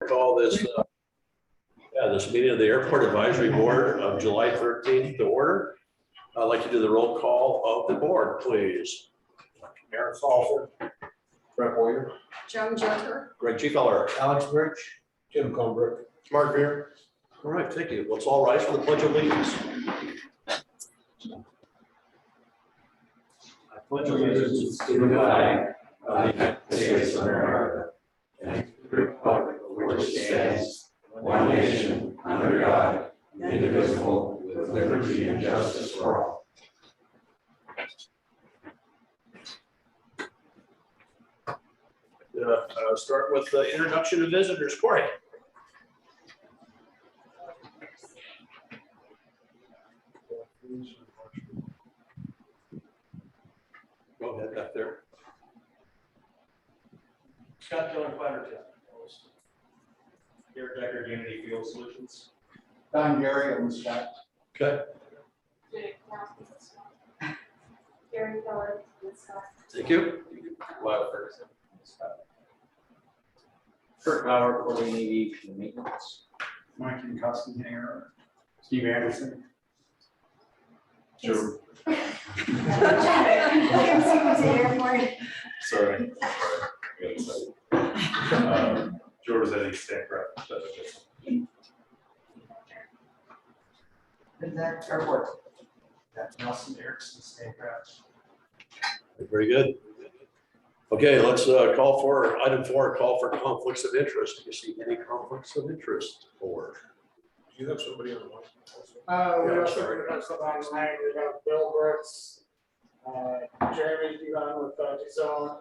Call this this meeting of the Airport Advisory Board of July 13th to order. I'd like to do the roll call of the board, please. Aaron Salford, Brett Boyer, Joan Joker. Greg Feller. Alex Birch, Jim Combrick, Mark Beer. All right, thank you. Let's all rise for the Pledge of Allegiance. I pledge allegiance to the flag of the United States of America and to the republic for which it stands, one nation, under God, indivisible, with liberty and justice for all. Start with the introduction of visitors. Corey. Go ahead back there. Scott Dillon, Clatterton. Garrett Decker, Unity Field Solutions. Don Gary, and Scott. Okay. Gary Keller with Scott. Thank you. Lyle Ferguson. Kurt Bauer, coordinating aviation and maintenance. Mike Kuskey here. Steve Anderson. Joe. Sorry. Joe Rossetti, Stancraft. And that airport. That's Nelson Erickson, Stancraft. Very good. Okay, let's call for item 4, call for conflicts of interest. Do you see any conflicts of interest? Or Do you have somebody on the line? We Yeah, also sorry. have some online. We have Bill Brooks, Jeremy Devon with Zone.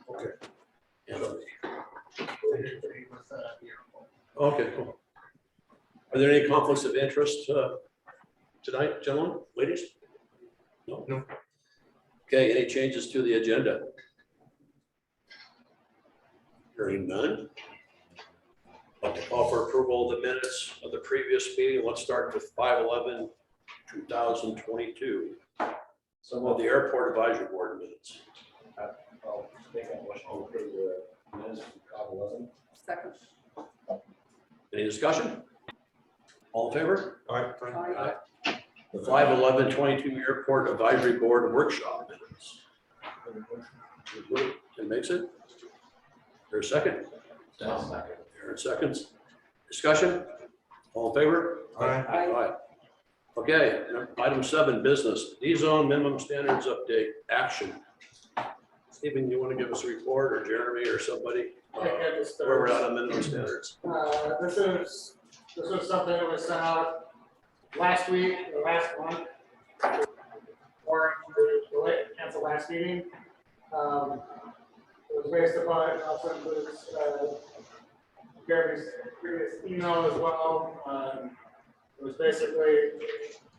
okay. And, With okay, cool. Are there any conflicts of interest tonight, gentlemen, ladies? No. No. Okay, any changes to the agenda? Hearing none. I'd like to call for approval of the minutes of the previous meeting. Let's start with 5/11/2022. Some of the Airport Advisory Board minutes. I'll make a motion to approve the minutes from 5/11. Second. Any discussion? All in favor? All right. Aye. The 5/11/22 Airport Advisory Board workshop minutes. Who makes it? There's a second? Aaron seconds. Discussion? All in favor? Aye. Okay, item 7, business. D-zone minimum standards update action. Stephen, you want to give us a report, or Jeremy, or somebody? Where we're at on minimum standards. This was something that was sent out last week, or last month, or the cancel last meeting. It was based upon, it also includes Gary's previous email as well. It was basically,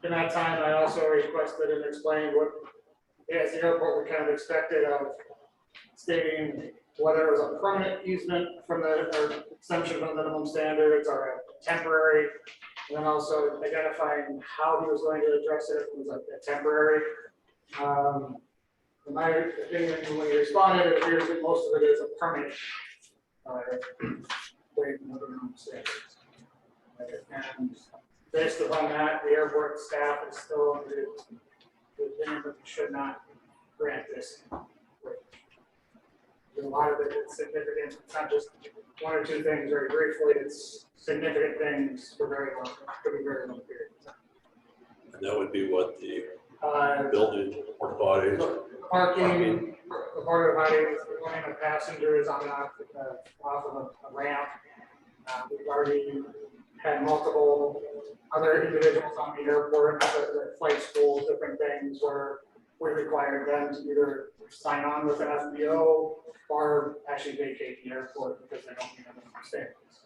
in that time, I also requested and explained what, as the airport, we kind of expected of stating whether it was a permanent easement from the, or exemption from the minimum standards, or a temporary, and then also identifying how he was going to address it, if it was a temporary. In my opinion, when he responded, it appears that most of it is a permanent waiver of the minimum standards. And based upon that, the airport staff is still under the opinion that we should not grant this. A lot of it is significant. It's not just 1 or 2 things very briefly. It's significant things for very long, could be very long period of time. And that would be what the building, porta potties. Parking, the porta potties, running of passengers on and off of a ramp. We've already had multiple other individuals on the airport, the flight schools, different things where we required them to either sign on with an FBO or actually vacate the airport because they don't meet minimum standards.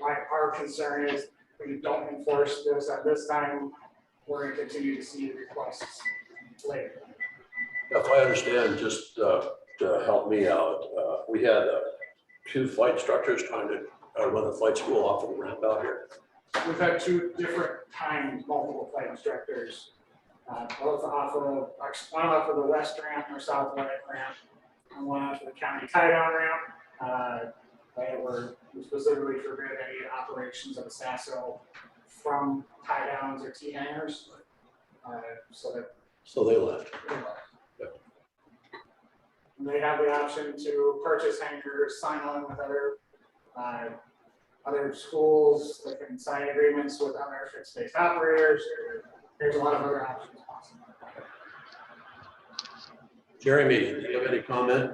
Our concern is we don't enforce this at this time, we're going to continue to see requests later. If I understand, just to help me out, we had 2 flight instructors trying to run the flight school off of the ramp out here. We've had 2 different times, multiple flight instructors, both off of, one off of the west ramp or south right ramp, and one off of the county tie-down ramp. They were specifically forbid any operations of a SASO from tie downs or T hangers. So that So they left. and they have the option to purchase hangers, sign on with other schools. They can sign agreements with other fixed-based operators. There's a lot of other options possible. Jeremy, do you have any comment?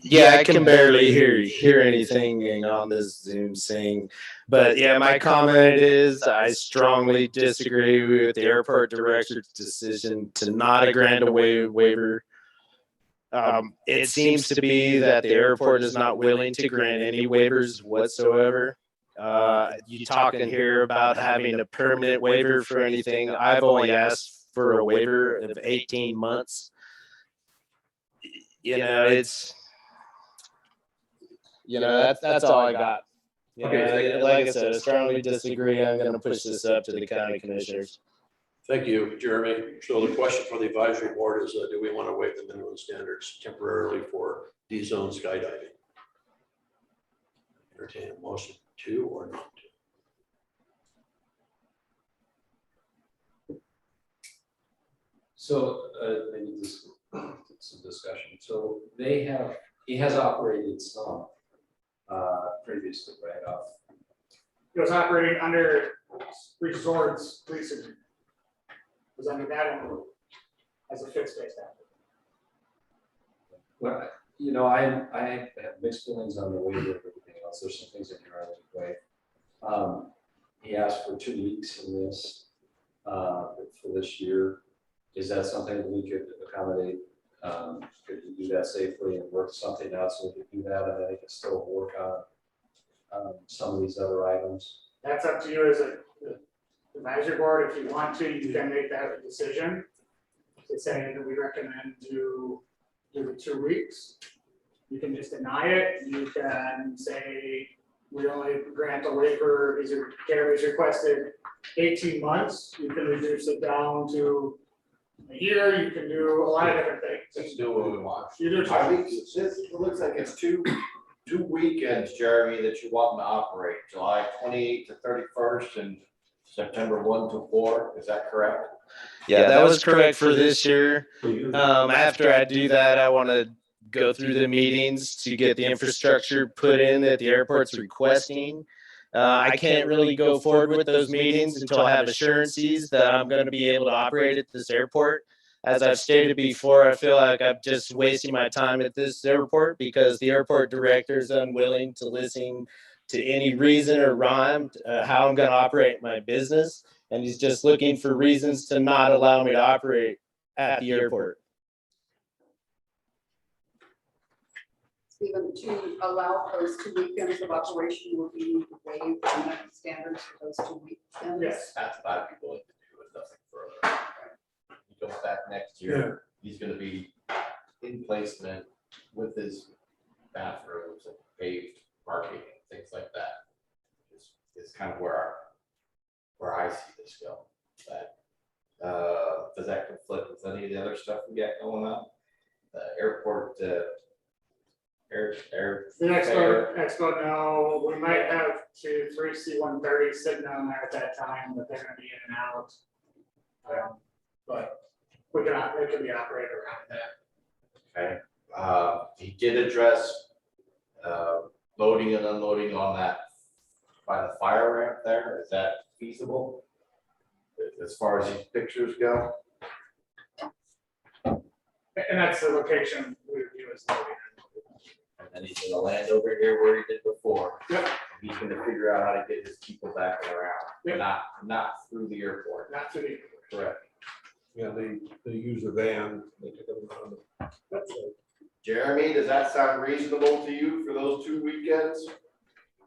Yeah, I can barely hear anything on this Zoom thing. But yeah, my comment is I strongly disagree with the airport director's decision to not grant a waiver. It seems to be that the airport is not willing to grant any waivers whatsoever. You talking here about having a permanent waiver for anything. I've only asked for a waiver of 18 months. That's all I got. Okay. Like I said, I strongly disagree. I'm going to push this up to the county commissioners. Thank you, Jeremy. So the question for the advisory board is, do we want to waive the minimum standards temporarily for D-zone skydiving? Entertain a motion to or not to? So, maybe this, some discussion. So he has operated some, previously, right off. It was operating under resorts lease agreement. It was under that one as a fixed-based operator. Well, you know, I have mixed feelings on the waiver of everything else. There's some things that you're on the way. He asked for 2 weeks in this, for this year. Is that something that we could accommodate? Could you do that safely and work something out so we could do that, and then he can still work on some of these other items? That's up to you as a advisory board. If you want to, you can make that a decision. To say that we recommend do the 2 weeks. You can just deny it. You can say we only grant a waiver. Gary's requested 18 months. You can reduce it down to a year. You can do a lot of different things. Let's do what we want. You do. I think it looks like it's two weekends, Jeremy, that you want to operate, July 28th to 31st and September 1 to 4. Is that correct? Yeah, that was correct for this year. After I do that, I want to go through the meetings to get the infrastructure put in that the airport's requesting. I can't really go forward with those meetings until I have assurances that I'm going to be able to operate at this airport. As I've stated before, I feel like I'm just wasting my time at this airport because the airport director is unwilling to listen to any reason or rhyme how I'm going to operate my business. And he's just looking for reasons to not allow me to operate at the airport. Even to allow those 2 weekends of operation will be waived the standards for those 2 weekends. Yes. That's what I'd be willing to do with nothing further. He goes back next year, he's gonna be in placement with his bathrooms and paved parking and things like that. It's kind of where I see this go. Does that conflict with any of the other stuff we got going on? The airport, The expo, no, we might have 2, 3 C-130s sitting down there at that time, but they're gonna be in and out. But it can be operated around that. Okay, he did address loading and unloading on that by the fire ramp there. Is that feasible? As far as these pictures go? And that's the location we would view as loading. And then he's gonna land over here where he did before. Yep. He's gonna figure out how to get his people back and around, Yep. not through the airport. Not to the. Correct. Yeah, they use a van, they take them around. Jeremy, does that sound reasonable to you for those 2 weekends?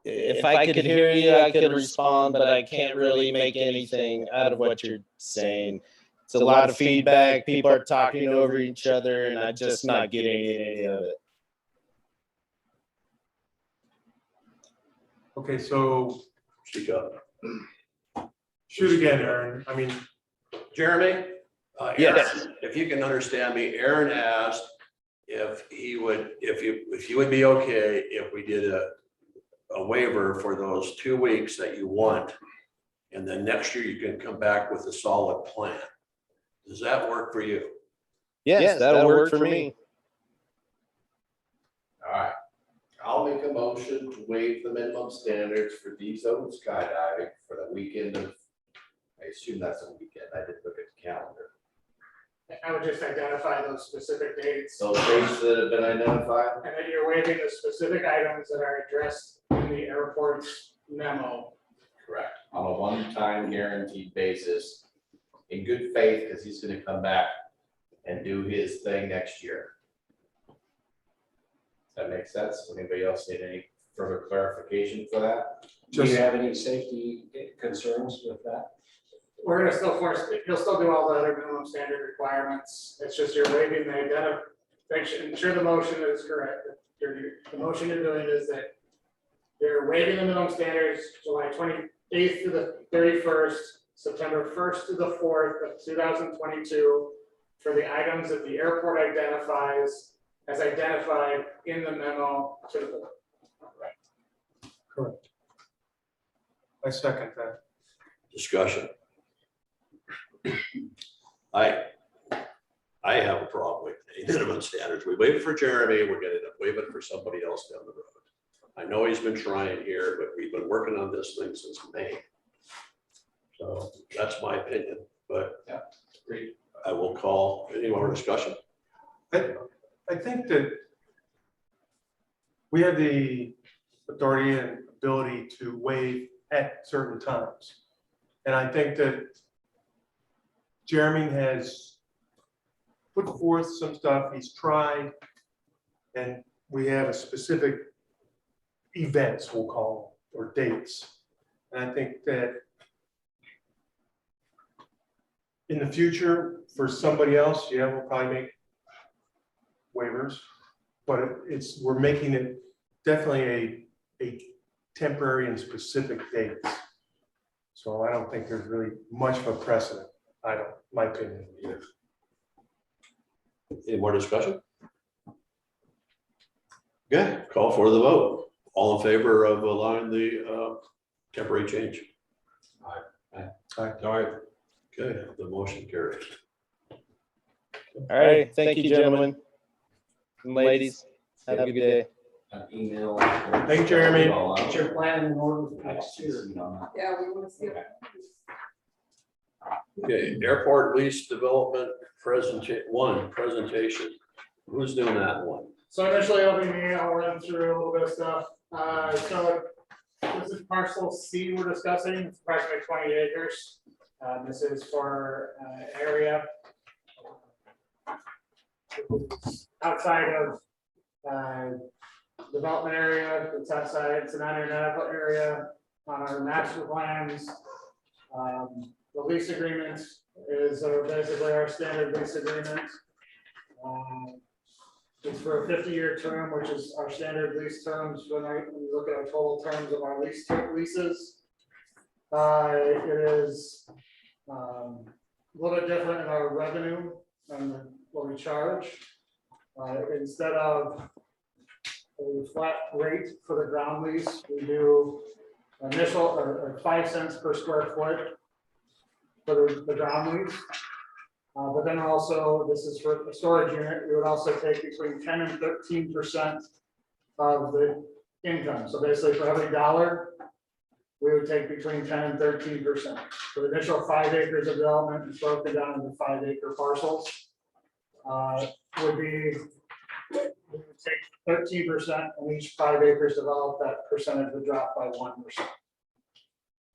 If I could hear you, I could respond, but I can't really make anything out of what you're saying. It's a lot of feedback. People are talking over each other, and I'm just not getting any of it. Okay, so Speak up. shoot again, Aaron. I mean, Jeremy? Aaron, Yes. if you can understand me, Aaron asked if you would be okay if we did a waiver for those 2 weeks that you want, and then next year you can come back with a solid plan. Does that work for you? Yes, that'll work for me. All right, I'll make a motion to waive the minimum standards for D-zone skydiving for the weekend of, I assume that's a weekend, I didn't look at the calendar. I would just identify those specific dates. So dates that have been identified, And then you're waiving the specific items that are addressed in the airport's memo. correct, on a one-time guaranteed basis, in good faith, because he's gonna come back and do his thing next year. Does that make sense? Anybody else need any further clarification for that? Do you have any safety concerns with that? We're gonna still force, he'll still do all the other minimum standard requirements. It's just you're waiving the ensure the motion is correct. The motion you're doing is that you're waiving the minimum standards July 28th to the 31st, September 1st to the 4th of 2022 for the items that the airport identifies as identified in the memo to the board. Correct. I second that. Discussion. I have a problem with the minimum standards. We waited for Jeremy, we're gonna waive it for somebody else down the road. I know he's been trying here, but we've been working on this thing since May. So that's my opinion, but Great. I will call, any more discussion? I think that we have the authority and ability to waive at certain times. And I think that Jeremy has put forth some stuff, he's tried, and we have a specific events, we'll call them, or dates. And I think that in the future, for somebody else, yeah, we'll probably make waivers, but we're making it definitely a temporary and specific dates. So I don't think there's really much of a precedent. My opinion. Any more discussion? Okay, call for the vote. All in favor of allowing the temporary change? Aye. Okay, the motion carries. All right, thank you, gentlemen and ladies. Have a good day. An email. Thank you, Jeremy. Get your plan in order for next year. Yeah, we want to see it. Okay, airport lease development presentation. Who's doing that one? So initially it'll be me, I'll run through a little bit of stuff. So this is parcel C we're discussing, it's approximately 20 acres. This is for an area outside of development area, it's outside, it's an aeronautical area on our master plans. The lease agreement is basically our standard lease agreement. It's for a 50-year term, which is our standard lease terms when we look at our total terms of our leases. It is a little bit different in our revenue and what we charge. Instead of a flat rate for the ground lease, we do initial or 5 cents per square foot for the ground lease. But then also, this is for the storage unit, we would also take between 10 and 13% of the income. So basically for every dollar, we would take between 10 and 13%. So the initial 5 acres of development is broken down into 5-acre parcels. Would be, we would take 13% on each 5 acres developed, that percentage would drop by 1%.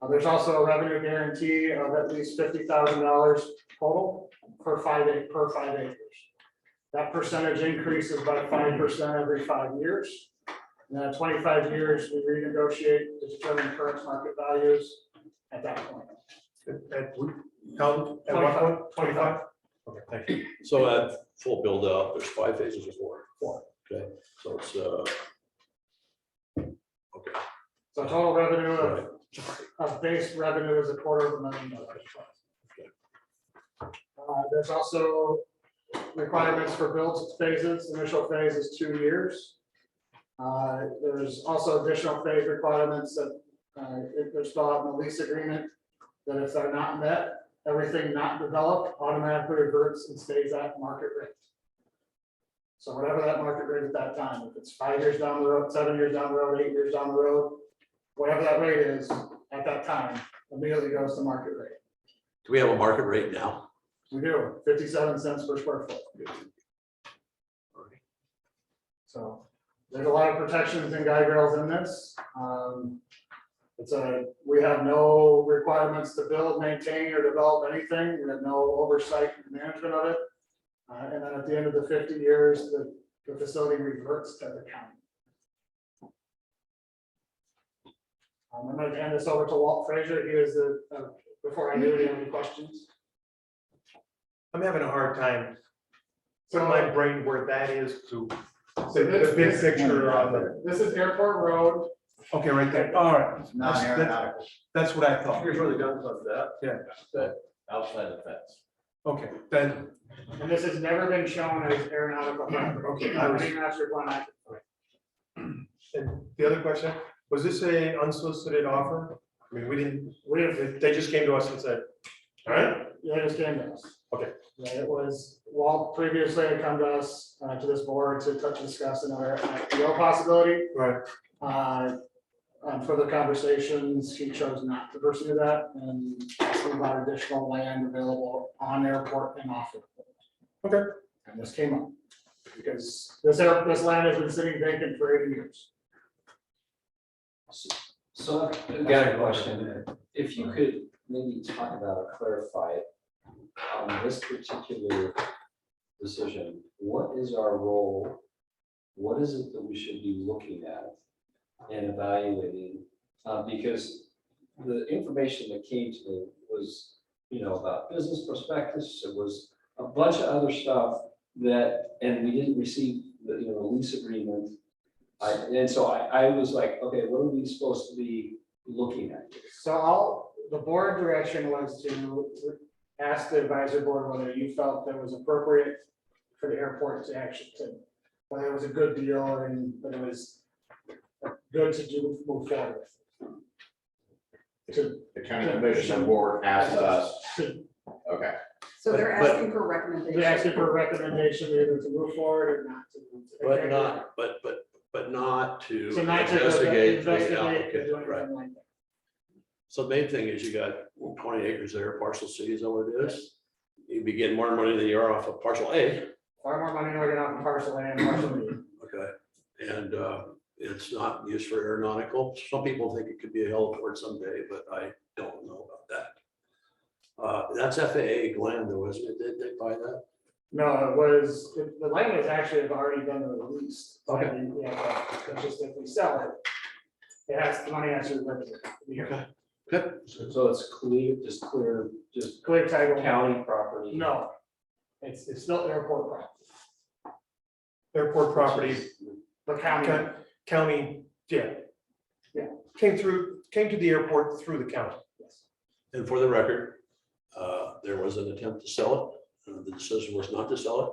There's also a revenue guarantee of at least $50,000 total per 5 acres. That percentage increases by 5% every 5 years. And at 25 years, we renegotiate to determine current market values at that point. At what point? 25? Okay, thank you. So at full build out, there's 5 phases or 4? 4. Okay, so it's okay. So total revenue of base revenue is $250,000. There's also requirements for build phases. Initial phase is 2 years. There's also additional phase requirements that if they're spelled out in the lease agreement, that if they're not met, everything not developed automatically reverts and stays at market rate. So whatever that market rate at that time, if it's 5 years down the road, 7 years down the road, 8 years down the road, whatever that rate is at that time, immediately goes to market rate. Do we have a market rate now? We do, 57 cents per square foot. So there's a lot of protections and guide rails in this. We have no requirements to build, maintain, or develop anything. We have no oversight and management of it. And then at the end of the 50 years, the facility reverts to the county. I'm going to hand this over to Walt Frazier. He is before I do, do you have any questions? I'm having a hard time. Putting my brain where that is to the big this- picture on the, This is Airport Road. okay, right there, all right. Non-aeronautical, That's what I thought. Here's where the gun club's at. outside the fence. Okay, then, And this has never been shown as aeronautical property. Okay, I was even master plan. and the other question, was this a unsolicited offer? I mean, we didn't, they just came to us and said, all right, Yeah, just came to us. Okay. Yeah, it was, Walt previously had come to us, to this board to discuss another IPO possibility. right, On further conversations, he chose not to pursue that and asked about additional land available on airport and off airport. okay. And this came up because this land has been sitting vacant for 80 years. So I've got a question. If you could maybe talk about or clarify on this particular decision, what is our role? What is it that we should be looking at and evaluating? Because the information that came to me was, about business prospectus. It was a bunch of other stuff and we didn't receive the lease agreement. And so I was like, okay, what are we supposed to be looking at? So the board direction was to ask the advisory board whether you felt that was appropriate for the airport to actually, whether it was a good deal and whether it was good to move forward. The county commission board asked us, okay, So they're But- asking for a recommendation. They asked for a recommendation either to move forward or not to. But not to So not to investigate. investigate Okay, or do right. anything like that. So the main thing is you got 20 acres there, parcel C is that what it is? You'd be getting more money than you are off of parcel A, Far more money than we're getting off of parcel A and parcel B. okay? And it's not used for aeronautical. Some people think it could be a heliport someday, but I don't know about that. That's FAA land though, isn't it? Did they buy that? No, it was, the land was actually have already been released. Okay. Yeah, it's just if we sell it, the money has to revert to the Okay. Good. So it's clear, just clear title. county property. No, it's still airport property. Airport property, The county, county, yeah. Yeah. Came to the airport through the county. And for the record, there was an attempt to sell it. The decision was not to sell it.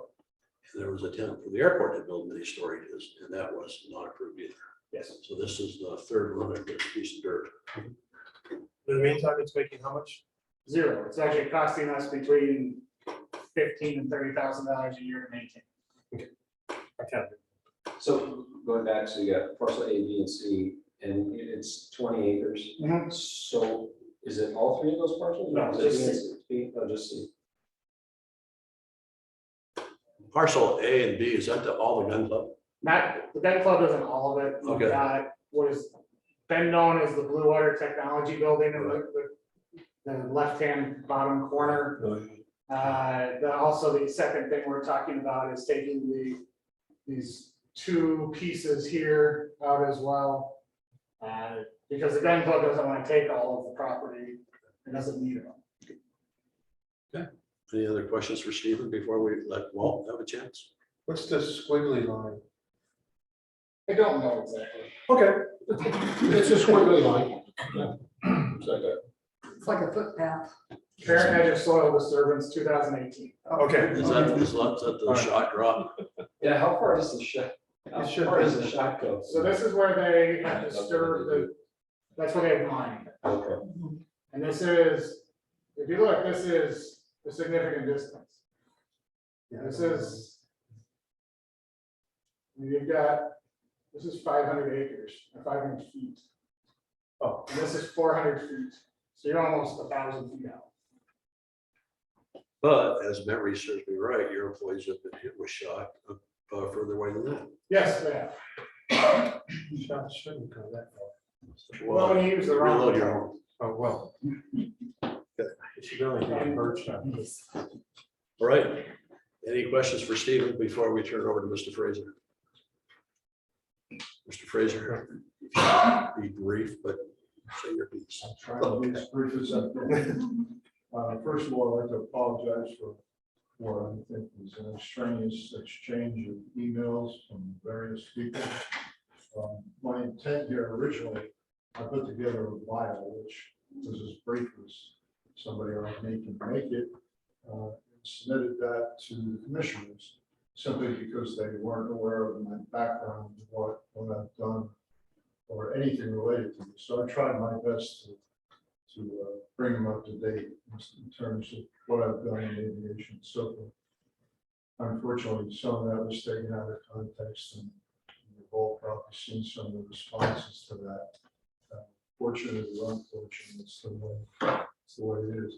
And there was an attempt for the airport to build many storages, and that was not approved either. yes, So this is the third run at this piece of dirt. In the meantime, it's making how much? zero. It's actually costing us between $15,000 and $30,000 a year to maintain. Okay. So going back, so you got parcel A, B, and C, and it's 20 acres. Mhm. So is it all three of those parcels? No, Is it just B and C? B? No, just C. Parcel A and B, is that all the gun club? Not, the gun club isn't all of it. We've Okay. got what has been known as the Blue Water Technology Building in the left-hand bottom corner. Also, the second thing we're talking about is taking these two pieces here out as well. Because the gun club doesn't want to take all of the property, it doesn't need it. Any other questions for Stephen before we let Walt have a chance? What's the squiggly line? I don't know exactly. Okay. It's a squiggly line. Yeah. It's like a It's like a footpath. Parent edge of soil disturbance, 2018. Okay. Is that the shot drop? Yeah, how far does the shot, how It should far be. does the shot go? So this is where they have disturbed that's where they have mined. Okay. And this is, if you look, this is a significant distance. This is, you've got, this is 500 acres, or 500 feet. Oh. And this is 400 feet. So you're almost 1,000 feet out. But as memory serves me right, your employees have been hit with shot further away than that. Yes, they have. Shots shouldn't go that far. Well, when you use the wrong. Reload your own. Oh, well. It should only be a bird shot. All right. Any questions for Stephen before we turn it over to Mr. Fraser? Mr. Fraser, if you could be brief, but say your piece. I'm trying to be as brief as I can. First of all, I'd like to apologize for what I think was an extraneous exchange of emails from various people. My intent here originally, I put together a bio, which was as brief as somebody like me can make it. Submitted that to the commissioners simply because they weren't aware of my background, what I've done, or anything related to it. So I tried my best to bring them up to date in terms of what I've done in aviation and so forth. Unfortunately, some of that was taken out of context, and you've all probably seen some of the responses to that. Fortunately or unfortunately, it's the way it is.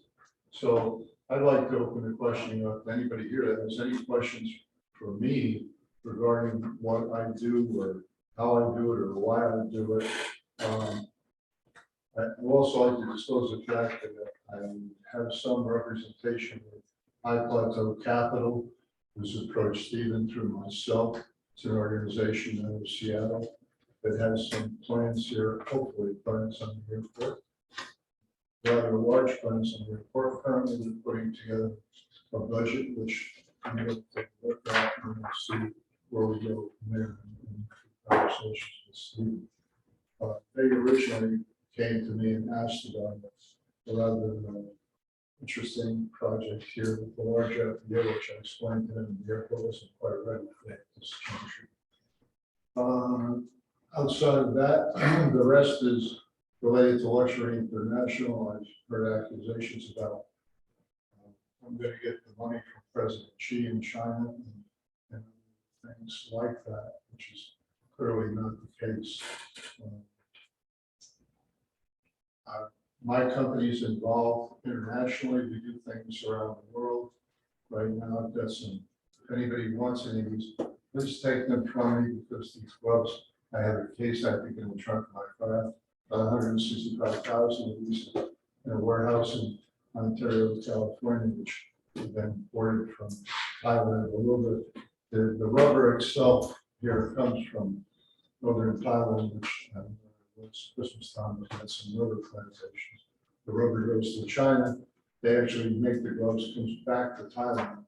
So I'd like to open the questioning up to anybody here that has any questions for me regarding what I do or how I do it or why I do it. I'd also like to disclose the fact that I have some representation with High Plateau Capital, who's approached Stephen through myself. It's an organization out of Seattle that has some plans here, hopefully plans on the airport. Rather large plans on the airport. Currently, we're putting together a budget, which I'm going to look at and see where we go from there in conversations with Stephen. They originally came to me and asked about a rather interesting project here with the large FBA, which I explained to them the airport wasn't quite ready for this country. Outside of that, the rest is related to Luxury International. I've heard accusations about I'm going to get the money from President Xi in China and things like that, which is clearly not the case. My company is involved internationally. We do things around the world. Right now, I've got some, if anybody wants any of these, please take them from me because these gloves, I have a case I think in the trunk of my car, 165,000 of these in a warehouse in Ontario, California, which have been imported from Thailand. A little bit, the rubber itself here comes from northern Thailand, which was Christmas time, we had some rubber plantations. The rubber goes to China. They actually make the gloves, comes back to Thailand.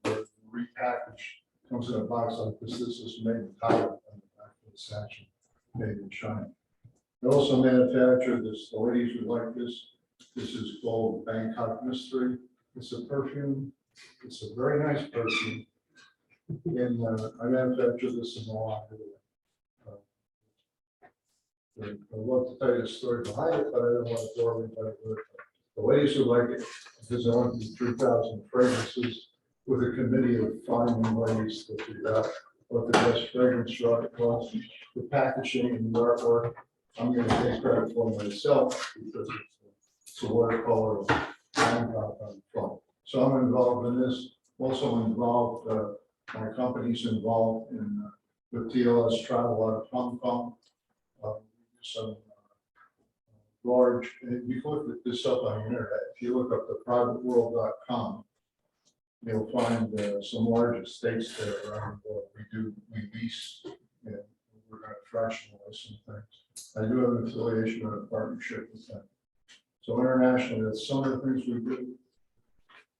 They're repackaged, comes in a box like this. This is made in Thailand on the back of the section, made in China. They also manufacture this, the ladies would like this. This is called Bangkok Mystery. It's a perfume. It's a very nice perfume. And I manufacture this in Milan. I'd love to tell you the story behind it, but I don't want to bore everybody with it. The ladies who like it, because I went through 3,000 fragrances with a committee of finding ways to figure out what the best fragrance was, the packaging and the artwork. I'm going to take credit for myself because it's a watercolor Bangkok on the front. So I'm involved in this. Also involved, my company's involved in with TLS travel out of Hong Kong. Some large, and you can look this up on the internet. If you look up the privateworld.com, you'll find some large estates there around what we lease, and we're going to fractionalize some things. I do have an affiliation and a partnership with them. So internationally, that's some of the things we do.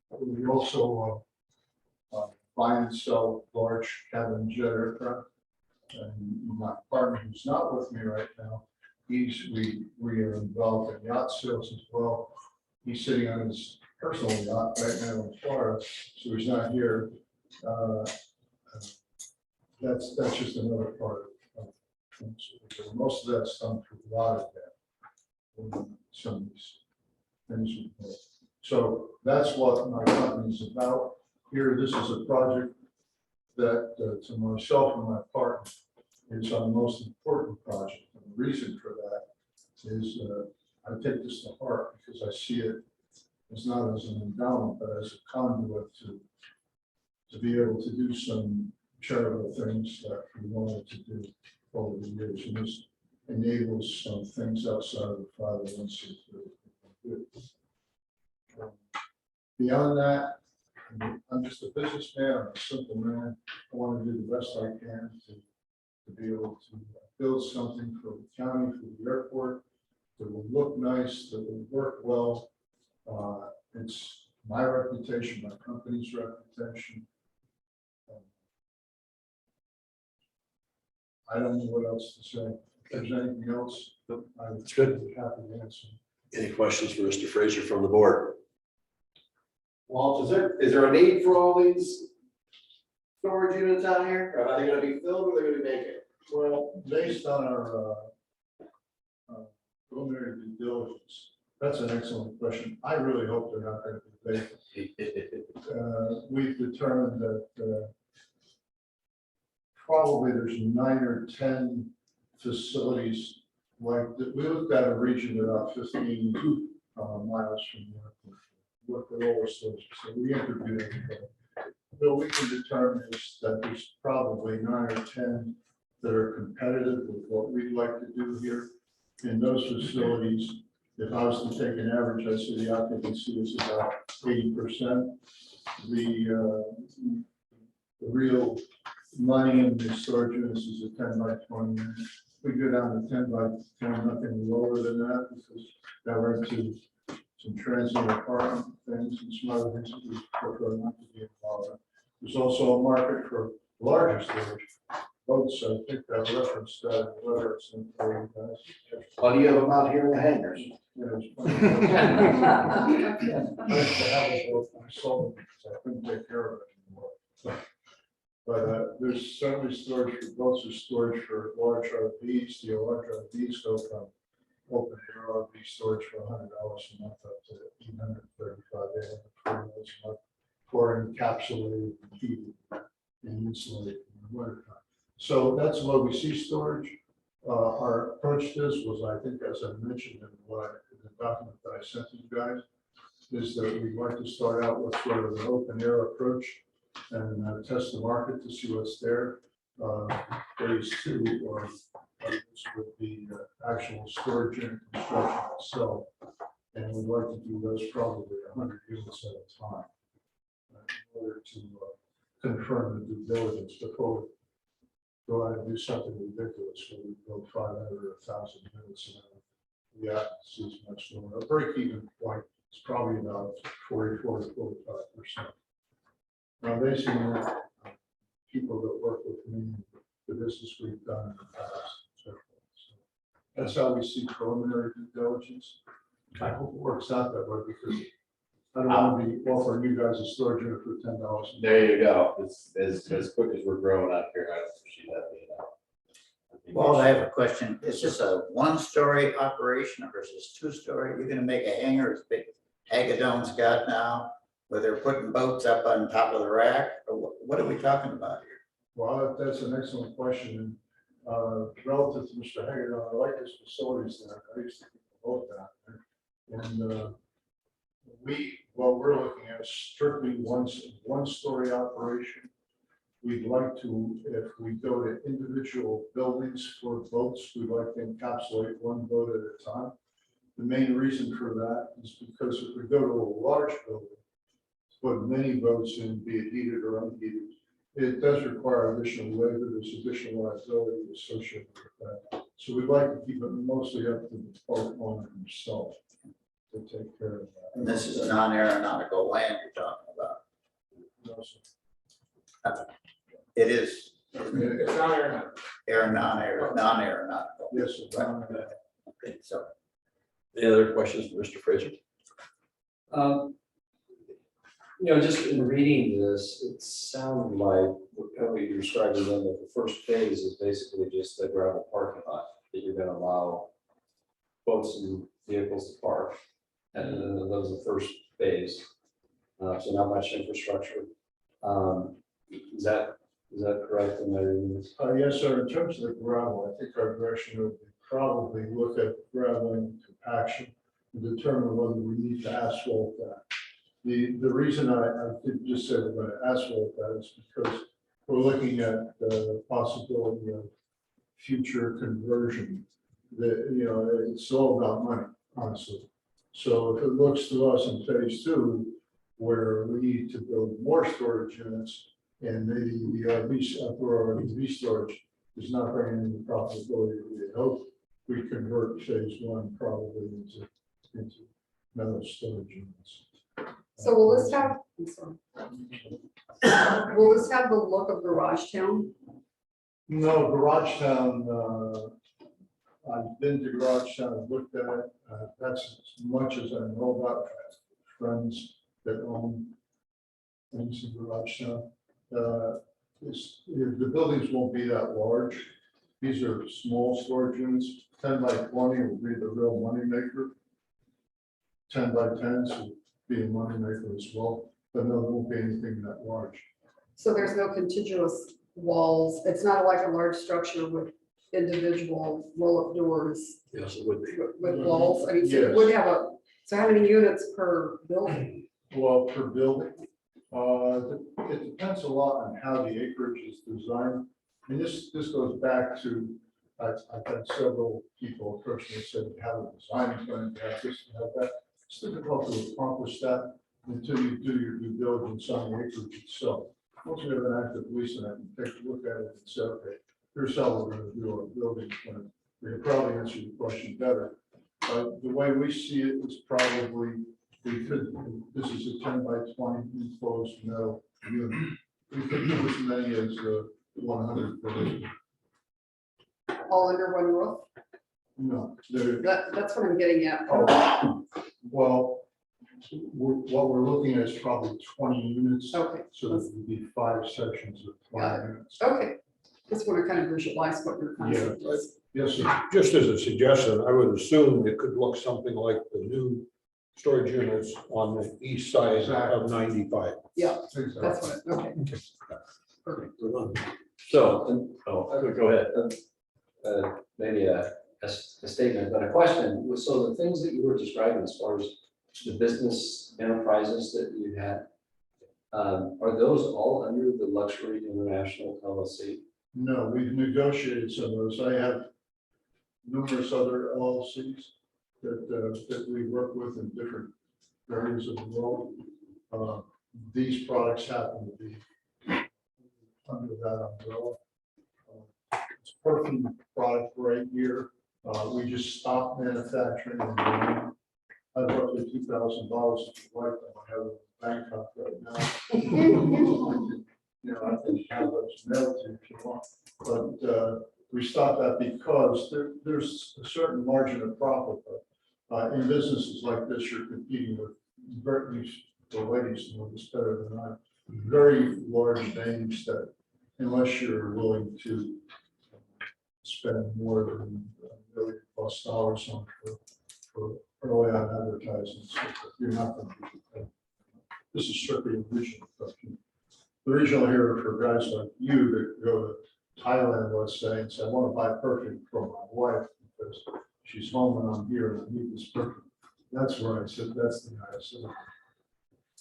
We also buy and sell large cabin jet aircraft. And my partner, who's not with me right now, we are involved in yacht sales as well. He's sitting on his personal yacht right now in Florida, so he's not here. That's just another part of things. Most of that's done through Rotterdam. Some of these things. we do. So that's what my company's about. Here, this is a project that to myself and my partner is our most important project. And the reason for that is I take this to heart because I see it as not as an endowment, but as a conduit to be able to do some charitable things that we wanted to do over the years. And this enables some things outside of the 501c3. Beyond that, I'm just a businessman, I'm a simple man. I want to do the best I can to be able to build something for the county, for the airport, that will look nice, that will work well. It's my reputation, my company's reputation. I don't know what else to say. If there's anything else, I'm good. happy to answer. Any questions for Mr. Fraser from the board? Walt, is there a need for all these storage units out here? Are they gonna be filled or are they gonna be vacant? Well, based on our preliminary due diligence, that's an excellent question. I really hope they're not going to be vacant. We've determined that probably there's 9 or 10 facilities like that. We looked at a region about 15 miles from here. What the lowest was, so we interviewed everybody. What we can determine is that there's probably 9 or 10 that are competitive with what we'd like to do here. In those facilities, if I was to take an average, I say the occupancy is about 80%. The real money in the storage units is a 10 by 20. We go down to 10 by 10, nothing lower than that, because that we're into some transient apartment things and some other things that we prefer not to be involved in. There's also a market for larger storage boats. I think I referenced that in the letter. Plenty of them out here in the hangars. I sold them because I couldn't take care of it anymore. But there's certainly storage for boats, there's storage for large RVs. The large RVs go from open air RV storage for $100 a month up to $835 a month for encapsulated, heated, and insulated in the wintertime. So that's why we see storage. Our approach to this was, I think, as I mentioned in the document that I sent to you guys, is that we'd like to start out with sort of an open air approach and test the market to see what's there. Phase 2 or this would be actual storage unit construction itself, and we'd like to do those probably 100 units at a time in order to confirm the due diligence before we go out and do something ridiculous where we build 500 or 1,000 units and the occupancy is much lower. A break-even point is probably about 44 to 45%. Now, basically, people that work with me, the business we've done in the past. So that's how we see preliminary due diligence. I hope it works out that way because I don't want to be offering you guys a storage unit for $10. There you go. As quick as we're growing up here, I don't see that being out. Well, I have a question. Is this a one-story operation versus two-story? You're gonna make a hangar as big as Agadone's got now, where they're putting boats up on top of the rack? Or what are we talking about here? Well, that's an excellent question. Relative to Mr. Hagedorn, I like his facilities there. I used to keep a boat down there. And what we're looking at is strictly one-story operation. We'd like to, if we go to individual buildings for boats, we'd like to encapsulate one boat at a time. The main reason for that is because if we go to a large building, put many boats in, be it heated or unheated, it does require additional labor. There's additional liability associated with that. So we'd like to keep it mostly up to the boat owner himself to take care of that. And this is non-aeronautical land you're talking about. No, sir. It is It's not aeronautical. non-aeronautical. Yes, sir. Okay, so Any other questions for Mr. Fraser? Just in reading this, it sounded like what you described as in the first phase is basically just the gravel parking lot that you're gonna allow boats and vehicles to park. And then that was the first phase. So not much infrastructure. Is that correct in my reading this? Yes, sir. In terms of the gravel, I think our direction would be probably look at gravel and compaction and determine whether we need to asphalt that. The reason I did just say we're going to asphalt that is because we're looking at the possibility of future conversion. That, it's all about money, honestly. So if it looks to us in phase 2, where we need to build more storage units, and maybe the RV storage is not bringing in the profitability that we had hoped, we convert phase 1 probably into metal storage units. So will this have, I'm sorry. Will this have the look of Garage Town? No, Garage Town, I've been to Garage Town, I've looked at it. That's as much as I know about. I have friends that own things in Garage Town. The buildings won't be that large. These are small storage units. 10 by 20 will be the real money maker. 10 by 10s will be a money maker as well, but no, there won't be anything that large. So there's no contiguous walls. It's not like a large structure with individual roll-up doors Yes, it would be. with walls. I mean, so it would have so how many units per building? Well, per building, it depends a lot on how the acreage is designed. I mean, this goes back to, I've had several people approach me and said, how the design is going to have this and have that. It's difficult to accomplish that until you do your due diligence on the acreage itself. Once we have an active lease, and I can take a look at it and say, okay, here's how we're going to do our building plan. We can probably answer the question better. But the way we see it is probably, this is a 10 by 20 enclosed metal unit. We could do as many as 100 per acre. All under one roof? No, That's what I'm getting at. oh, well, what we're looking at is probably 20 units. Okay, So there would be 5 sections of 20 units. okay. Just want to kind of visualize what your concept is. Yes, sir. Just as a suggestion, I would assume it could look something like the new storage units on the east side of 95. Yeah, Exactly. that's what, okay. Perfect. So, go ahead. Maybe a statement, but a question. So the things that you were describing as far as the business enterprises that you had, are those all under the Luxury International LLC? No, we've negotiated some of those. I have numerous other LLCs that we work with in different areas of the world. These products happen to be under that umbrella. It's a perfume product right here. We just stopped manufacturing in Milan. I have roughly $2,000 if you like. I have a Bangkok right now. I can have those mailed to you if you want. But we stopped that because there's a certain margin of profit. But in businesses like this, you're competing with the ladies know this better than I. Very large names that, unless you're willing to spend more than $1 million+ on for early on advertising, you're not going to be competitive. This is strictly a regional question. The regional here for guys like you that go to Thailand, let's say, and say, I want to buy perfume from my wife because she's home and I'm here and I need this perfume. That's where I said, that's the guy I said.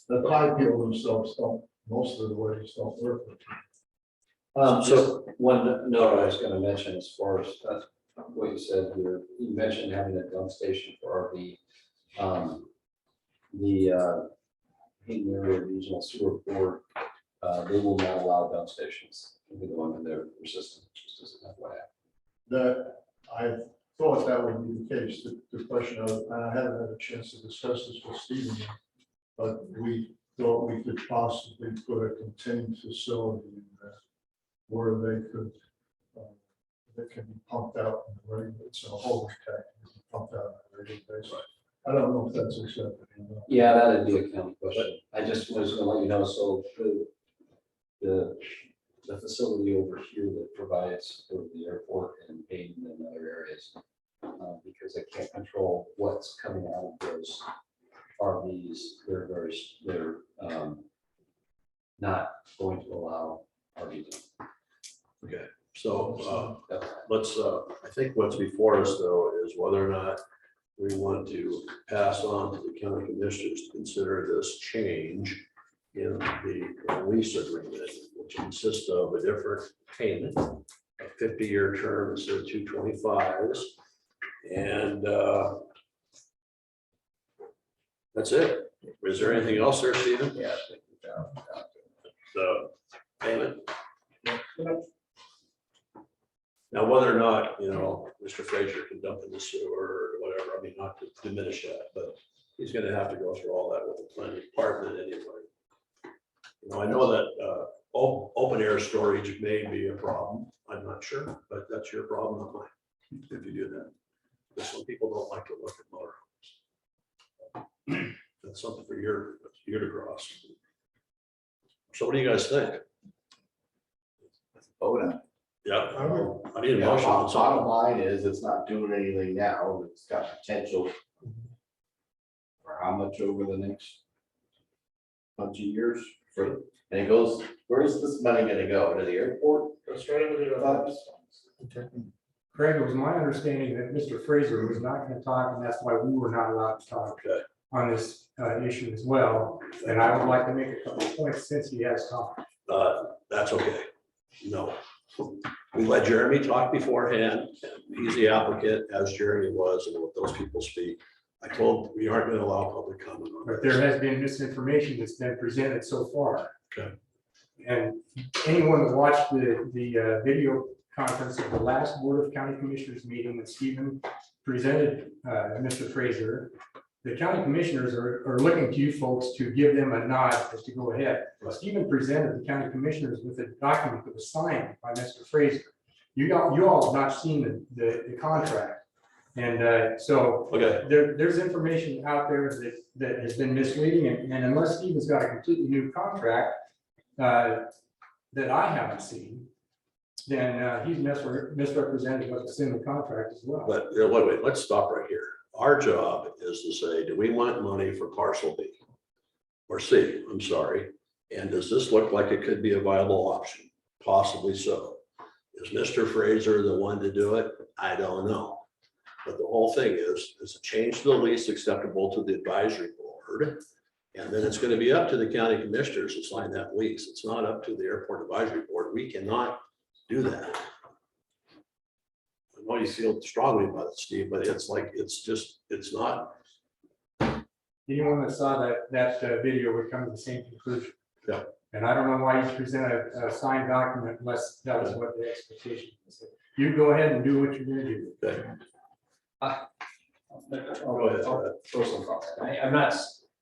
The Thai people themselves don't, most of the ladies don't work with them. So one note I was going to mention as far as what you said here, you mentioned having a dump station for RV. The Hayden Area Regional Sewer Board, they will not allow dump stations to go into their system, just as an FYI. That I thought that would be the case. The question of, and I haven't had a chance to discuss this with Stephen yet, but we thought we could possibly put a contained facility in there where they could, that can be pumped out in the rain. It's a holding tank, it can be pumped out on a regular basis. I don't know if that's accepted or not. Yeah, that'd be a county question. I just was gonna let you know, so the facility over here that provides for the airport and Hayden and other areas, because I can't control what's coming out of those RVs, they're not going to allow RVs. Okay, so let's, I think what's before us though is whether or not we want to pass on to the county commissioners to consider this change in the lease agreement, which consists of a different payment, a 50-year term instead of 225s. And that's it. Is there anything else there, Stephen? Yeah. The payment? Now, whether or not, you know, Mr. Frazier can dump in the sewer or whatever, I mean, not to diminish that, but he's gonna have to go through all that with the planning department anyway. You know, I know that open air storage may be a problem. I'm not sure, but that's your problem, not mine, if you do that. Because some people don't like to look at motorhomes. That's something for you to cross. So what do you guys think? Vote on it. Yeah, I need a motion. on something. Bottom line is, it's not doing anything now, it's got potential for how much over the next bunch of years for, and it goes, where's this money gonna go, to the airport? Go straight into the funds. Craig, it was my understanding that Mr. Fraser was not going to talk, and that's why we were not allowed to talk Okay. on this issue as well. And I would like to make a couple of points since he has talked. That's okay. No. We let Jeremy talk beforehand. He's the applicant, as Jeremy was, and let those people speak. I told, we aren't going to allow public comment on But this. there has been misinformation that's been presented so far. Okay. And anyone that watched the video conference of the last Board of County Commissioners meeting that Stephen presented Mr. Fraser, the county commissioners are looking to you folks to give them a nod as to go ahead. Stephen presented the county commissioners with a document that was signed by Mr. Fraser. You all have not seen the contract. And so Okay. there's information out there that has been misleading, and unless Stephen's got a completely new contract that I haven't seen, then he's misrepresented what's in the contract as well. But wait, let's stop right here. Our job is to say, do we want money for parcel B? Or C, I'm sorry. And does this look like it could be a viable option? Possibly so. Is Mr. Fraser the one to do it? I don't know. But the whole thing is a change to the lease acceptable to the advisory board? And then it's going to be up to the county commissioners to sign that lease. It's not up to the airport advisory board. We cannot do that. I know you feel strongly about it, Steve, but it's like, it's not. Anyone that saw that video would come to the same conclusion. Yeah. And I don't know why you present a signed document unless that was what the expectation was. You go ahead and do what you're going to do. Okay. Go ahead. Personal thoughts.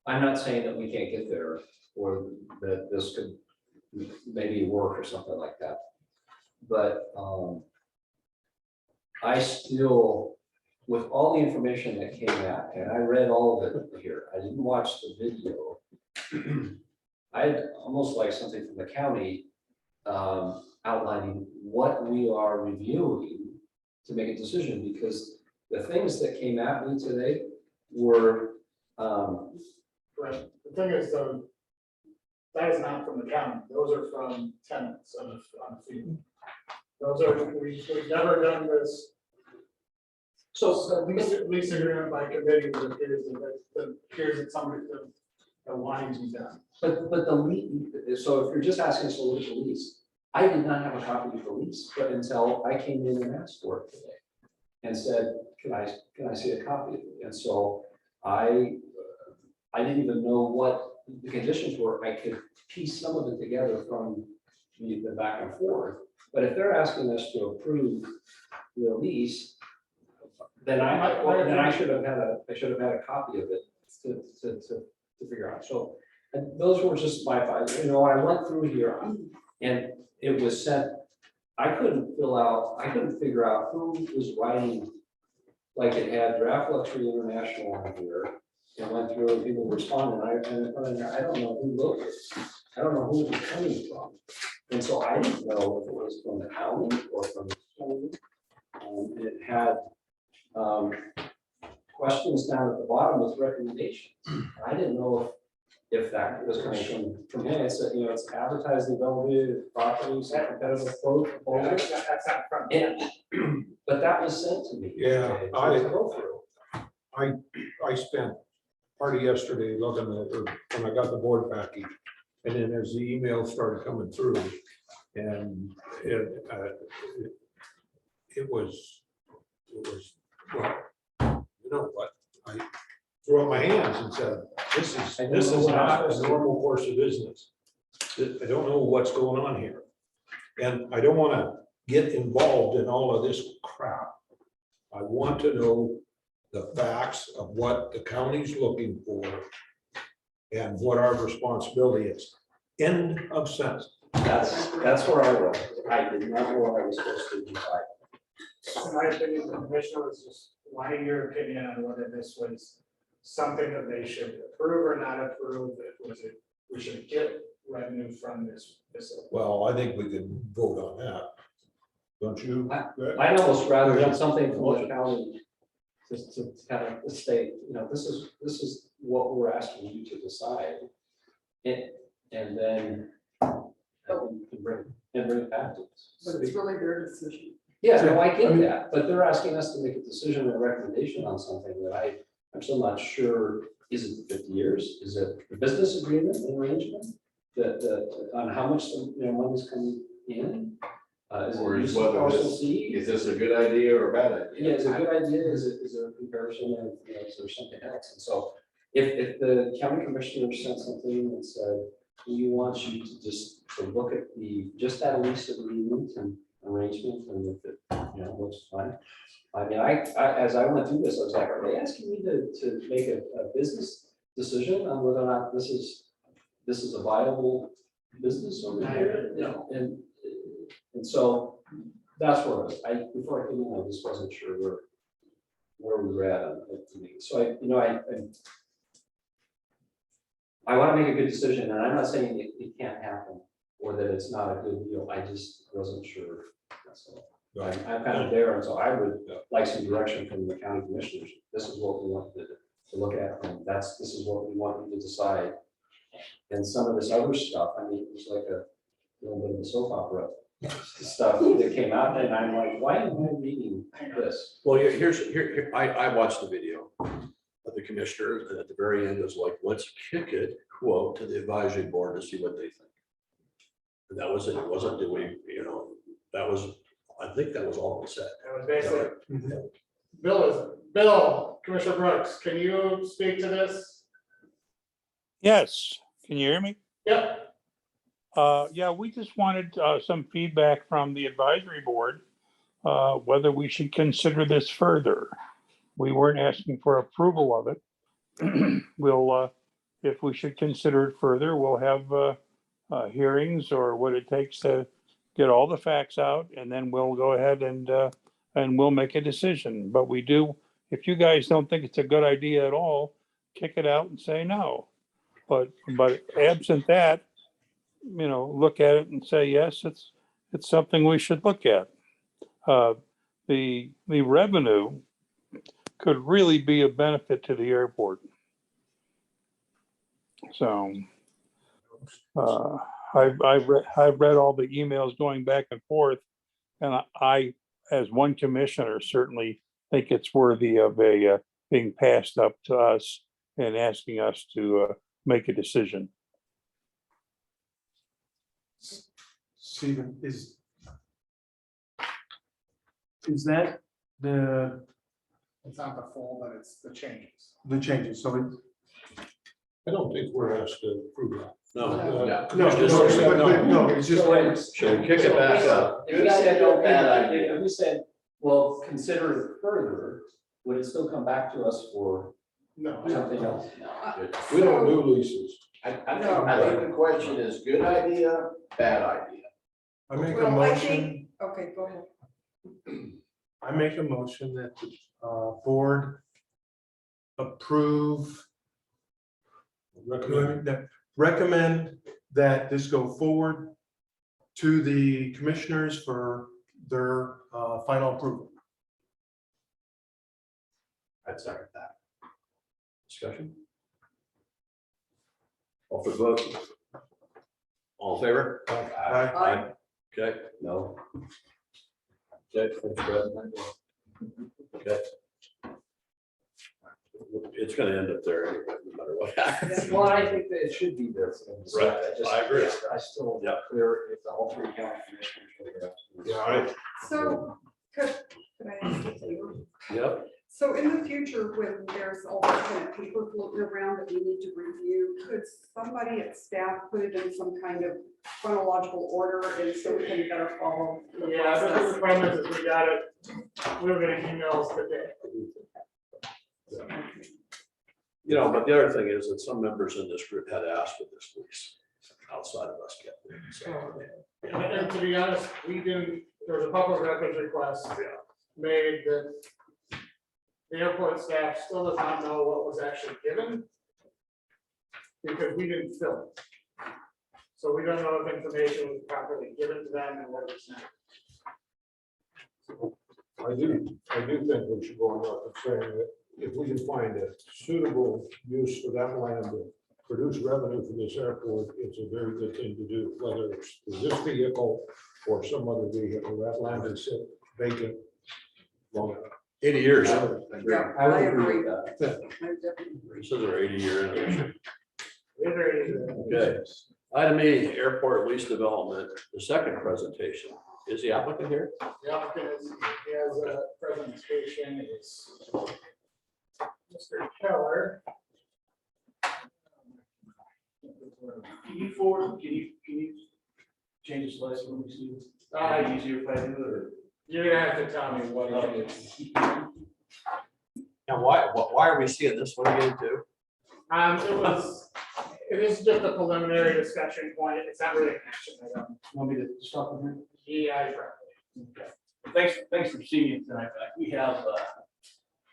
I'm not saying that we can't get there or that this could maybe work or something like that. But I still, with all the information that came out, and I read all of it here, I didn't watch the video. I'd almost like something from the county outlining what we are reviewing to make a decision, because the things that came at me today were Right. The thing is, though, that is not from the county. Those are from tenants on the field. Those are, we've never done this. So lease agreement by committee that appears that somebody that wanting to be done. But the lease, so if you're just asking us to look at the lease, I did not have a copy of the lease, but until I came in and asked for it today and said, can I see a copy of it? And so I didn't even know what the conditions were. I could piece some of it together from the back and forth. But if they're asking us to approve the lease, then I should have had a copy of it to figure out. So and those were just my five. You know, I went through here and it was sent. I couldn't figure out who was writing like it had Draft Luxury International on here, and went through and people responded, and I don't know who wrote this. I don't know who it was coming from. And so I didn't know if it was from the county or from the county. It had questions down at the bottom with recommendations. I didn't know if that was coming from him. It said, you know, it's advertising availability, properties, competitive quote. That's not from him. But that was sent to me. Yeah, Okay, so to go through. I spent part of yesterday looking at, or when I got the board package, and then as the emails started coming through, and it was, well, you know what? I threw up my hands and said, this is not a normal course of business. I don't know what's going on here. And I don't want to get involved in all of this crap. I want to know the facts of what the county's looking for and what our responsibility is. End of sentence. That's where I was. I did not know what I was supposed to decide. In my opinion, the commissioner was just wanting your opinion on whether this was something that they should approve or not approve. We should get revenue from this facility. Well, I think we can vote on that. Don't you? I'd almost rather have something from the county to kind of state, you know, this is what we're asking you to decide. And then bring it back to us. But it's really their decision. Yeah, no, I get that, but they're asking us to make a decision or a recommendation on something that I'm still not sure. Is it 50 years? Is it the business agreement and arrangement that on how much, you know, money's coming in? Is Or it is use of whether parcel this- C? Is this a good idea or a bad idea? Yeah, is it a good idea? Is there a comparison of, you know, is there something else? And so if the county commissioner sent something and said, we want you to just to look at just that lease agreement and arrangement, and if it, you know, looks fine. I mean, I as I went through this, I was like, are they asking me to make a business decision on whether or not this is a viable business over here? You know, and so that's where before I came in, I just wasn't sure where we were at on the meeting. So I want to make a good decision, and I'm not saying it can't happen or that it's not a good deal. I just wasn't sure. So I'm kind of there, and so I would like some direction from the county commissioners. This is what we want to look at, and this is what we want you to decide. And some of this other stuff, I mean, it's like a little bit of a soap opera stuff that came out, and I'm like, why am I reading this? Well, here, I watched the video of the commissioner, and at the very end, it was like, let's kick it, quote, to the advisory board to see what they think. And that was it. It wasn't, do we, you know, I think that was all it said. That was basically, Bill, Commissioner Brooks, can you speak to this? Yes, can you hear me? Yep. Yeah, we just wanted some feedback from the advisory board, whether we should consider this further. We weren't asking for approval of it. We'll, if we should consider it further, we'll have hearings or what it takes to get all the facts out, and then we'll go ahead and we'll make a decision. But we do, if you guys don't think it's a good idea at all, kick it out and say no. But absent that, you know, look at it and say, yes, it's something we should look at. The revenue could really be a benefit to the airport. So I've read all the emails going back and forth, and I, as one commissioner, certainly think it's worthy of being passed up to us and asking us to make a decision. Stephen, is that It's not the full, but it's the changes. the changes? So I don't think we're asked to approve that. no, it's just. Should we kick it back up? If we said, okay, if we said, well, consider it further, would it still come back to us for No. something else? We don't do leases. I think the question is good idea, bad idea. I make a Well, I motion. think, okay, go ahead. I make a motion that the board approve, recommend that this go forward to the commissioners for their final approval. I'd second that. Discussion? All for the vote? All in favor? Aye. Aye. Okay, no. Okay, thanks, Brett. Okay. It's gonna end up there anyway, no matter what happens. Well, I think that it should be this. Right, I agree. I still Yeah. clear if all three county commissioners. Yeah, So, could I ask a favor? Yep, So in the future, when there's all this kind of paper floating around that we need to review, could somebody at staff put it in some kind of chronological order and so we can better follow the Yeah, but process? the problem is we got it, we were getting emails today. you know, but the other thing is that some members in this group had asked for this lease outside of us getting it. So, And to be honest, we didn't, there was a public records request made that the airport staff still does not know what was actually given because we didn't fill it. So we don't know if information was properly given to them and what was not. I do think we should go on record saying that if we can find a suitable use for that land to produce revenue for this airport, it's a very good thing to do, whether it's for this vehicle or some other vehicle. That land is sit vacant long enough. 80 years. Yeah, I I would agree agree. with that. I definitely agree. This is our 80-year anniversary. Okay. Okay. Item E, airport lease development, the second presentation. Is the applicant here? The applicant he has a presentation, is Mr. Keller. Can you change the slides when we see it? Easier if I do it, or? You're gonna have to tell me what it is. And why are we seeing this one again too? It is just a preliminary discussion point, it's not really an action item. Want me to stop in here? Yeah, probably. Thanks for seeing it tonight. We have,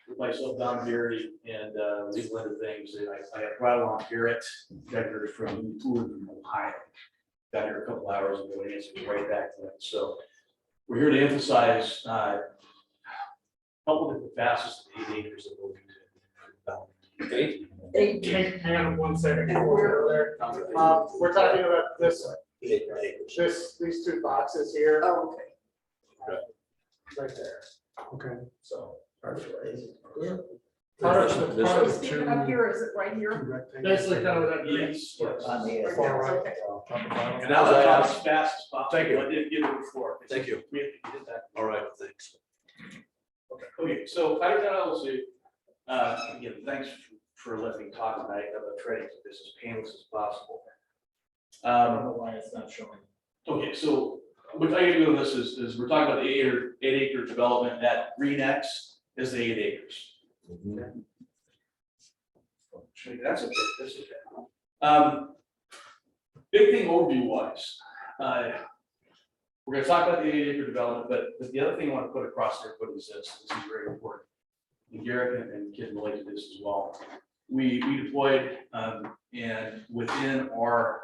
with myself, Don Garrity, and these other things, and I have brought along Garrett Decker from Ohio. Got here a couple hours ago, and it's right back to that. So we're here to emphasize, couple of the fastest 8 acres that we're looking to. Hang on 1 second before we go there. We're talking about this, these two boxes here, Oh, okay. right there, Okay. so. So Stephen, up here, is it right here? Basically cover that. Yes, yes. On the Right Far there, right. okay. And as I As asked, fast as possible. Thank you. I did give it before. Thank you. We did that. all right, thanks. Okay, so I will say, again, thanks for letting me talk tonight about trying to keep this as painless as possible. I don't know why it's not showing. Okay, so what I do with this is we're talking about the 8 acre development. That green X is the 8 acres. Actually, that's okay, that's okay. Big thing overview wise, we're gonna talk about the 8 acre development, but the other thing I want to put across there, is this is very important. And Garrett and Kid related to this as well. We deployed, and within our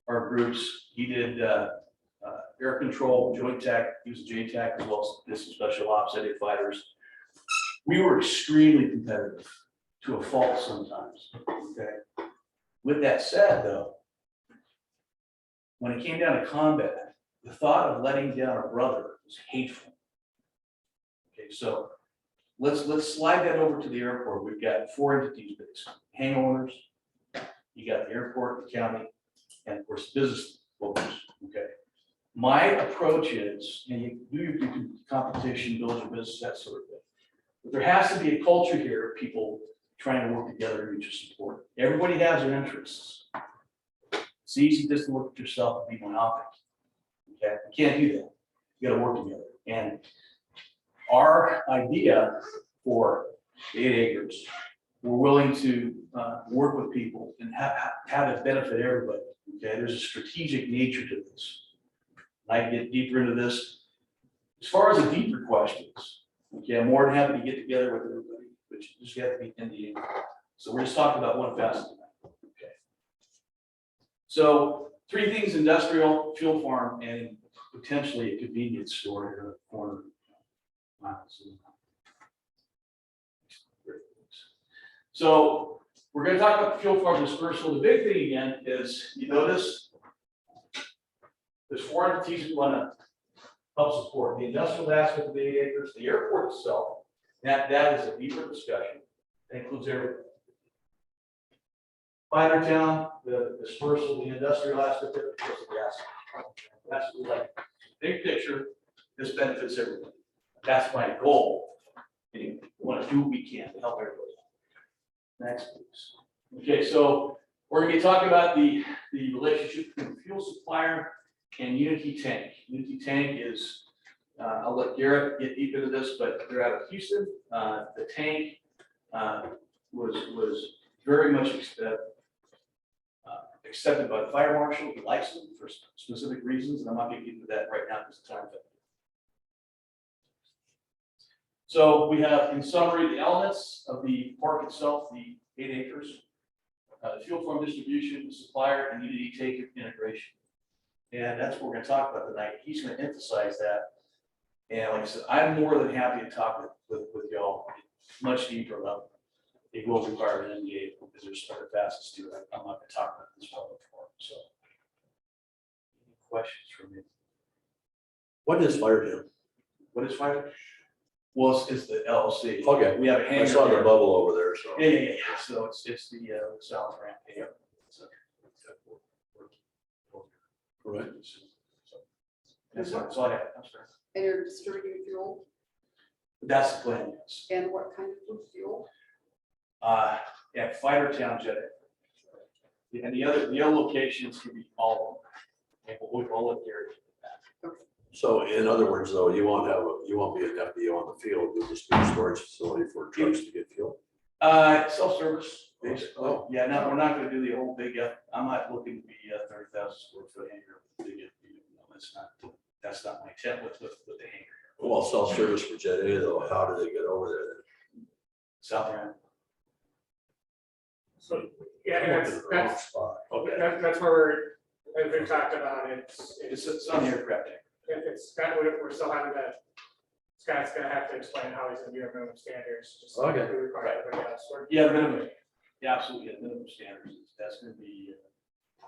groups, he did air control, joint tech, he was a J tech, as well as this special ops, edit fighters. We were extremely competitive to a fault sometimes, okay? With that said, though, when it came down to combat, the thought of letting down a brother was hateful. Okay, so let's slide that over to the airport. We've got 4 entities based, hang owners, you got the airport, the county, and of course, business owners, okay? My approach is, and you do your competition, build your business, that sort of thing. But there has to be a culture here of people trying to work together and mutual support. Everybody has their interests. It's easy just to look at yourself and be myopic. Okay, you can't do that. You gotta work together. And our idea for the 8 acres, we're willing to work with people and have it benefit everybody. Okay, there's a strategic nature to this. I get deeper into this. As far as the deeper questions, okay, I'm more than happy to get together with everybody, but you just have to be in the. So we're just talking about one facet tonight. Okay. So 3 things: industrial, fuel farm, and potentially a convenience store here in the corner. So we're going to talk about the fuel farm dispersal. The big thing again is, you notice there's 4 entities we want to help support: the industrial aspect of the 8 acres, the airport itself. That is a deeper discussion. That includes everything. Minor town, the dispersal, the industrial aspect of it, because of the asset. That's like big picture. This benefits everybody. That's my goal. We want to do what we can to help everybody. Next, please. Okay, so we're going to be talking about the relationship between the fuel supplier and Unity Tank. Unity Tank is, I'll let Garrett get deep into this, but they're out of Houston. The tank was very much accepted by the fire marshal. He likes them for specific reasons, and I'm not going to get into that right now because the time. So we have, in summary, the elements of the park itself, the 8 acres, the fuel farm distribution, the supplier, and Unity Tank integration. And that's what we're going to talk about tonight. He's going to emphasize that. And like I said, I'm more than happy to talk with y'all much deeper level. It will require an NDA because there's other facets to it. I'm not going to talk about this public forum. So, any questions from me? What is Firetown? What is Firetown? Well, it's the LLC. Okay. We have a hangar. I saw the there. bubble over there, so. Yeah. So it's the south ramp. Yeah. So, Right. that's all I have. I'm sorry. And you're distributing fuel, That's the plan, yes. and what kind of fuel? Yeah, Firetown jet. And the other locations can be all of them. And we'll let Gary. So in other words, though, you won't be an FBO on the field, you'll just be a storage facility for trucks to get fuel. Self-service, basically. Oh. Yeah, no, we're not gonna do the whole big, I'm not looking to be 30,000 square foot hangar. With the big FBO. No, that's not my intent with the hangar. Well, self-service for Jet A though, how do they get over there then? South ramp. So, yeah, Come up that's, in the wrong that's, spot. Okay. that's where as we've talked about, It's on the aircraft tank. it's that we're still having that. Scott's gonna have to explain how he's gonna do our minimum standards. Just like Okay. we require everybody else. Yeah, minimum. Yeah, absolutely. Yeah, minimum standards. That's gonna be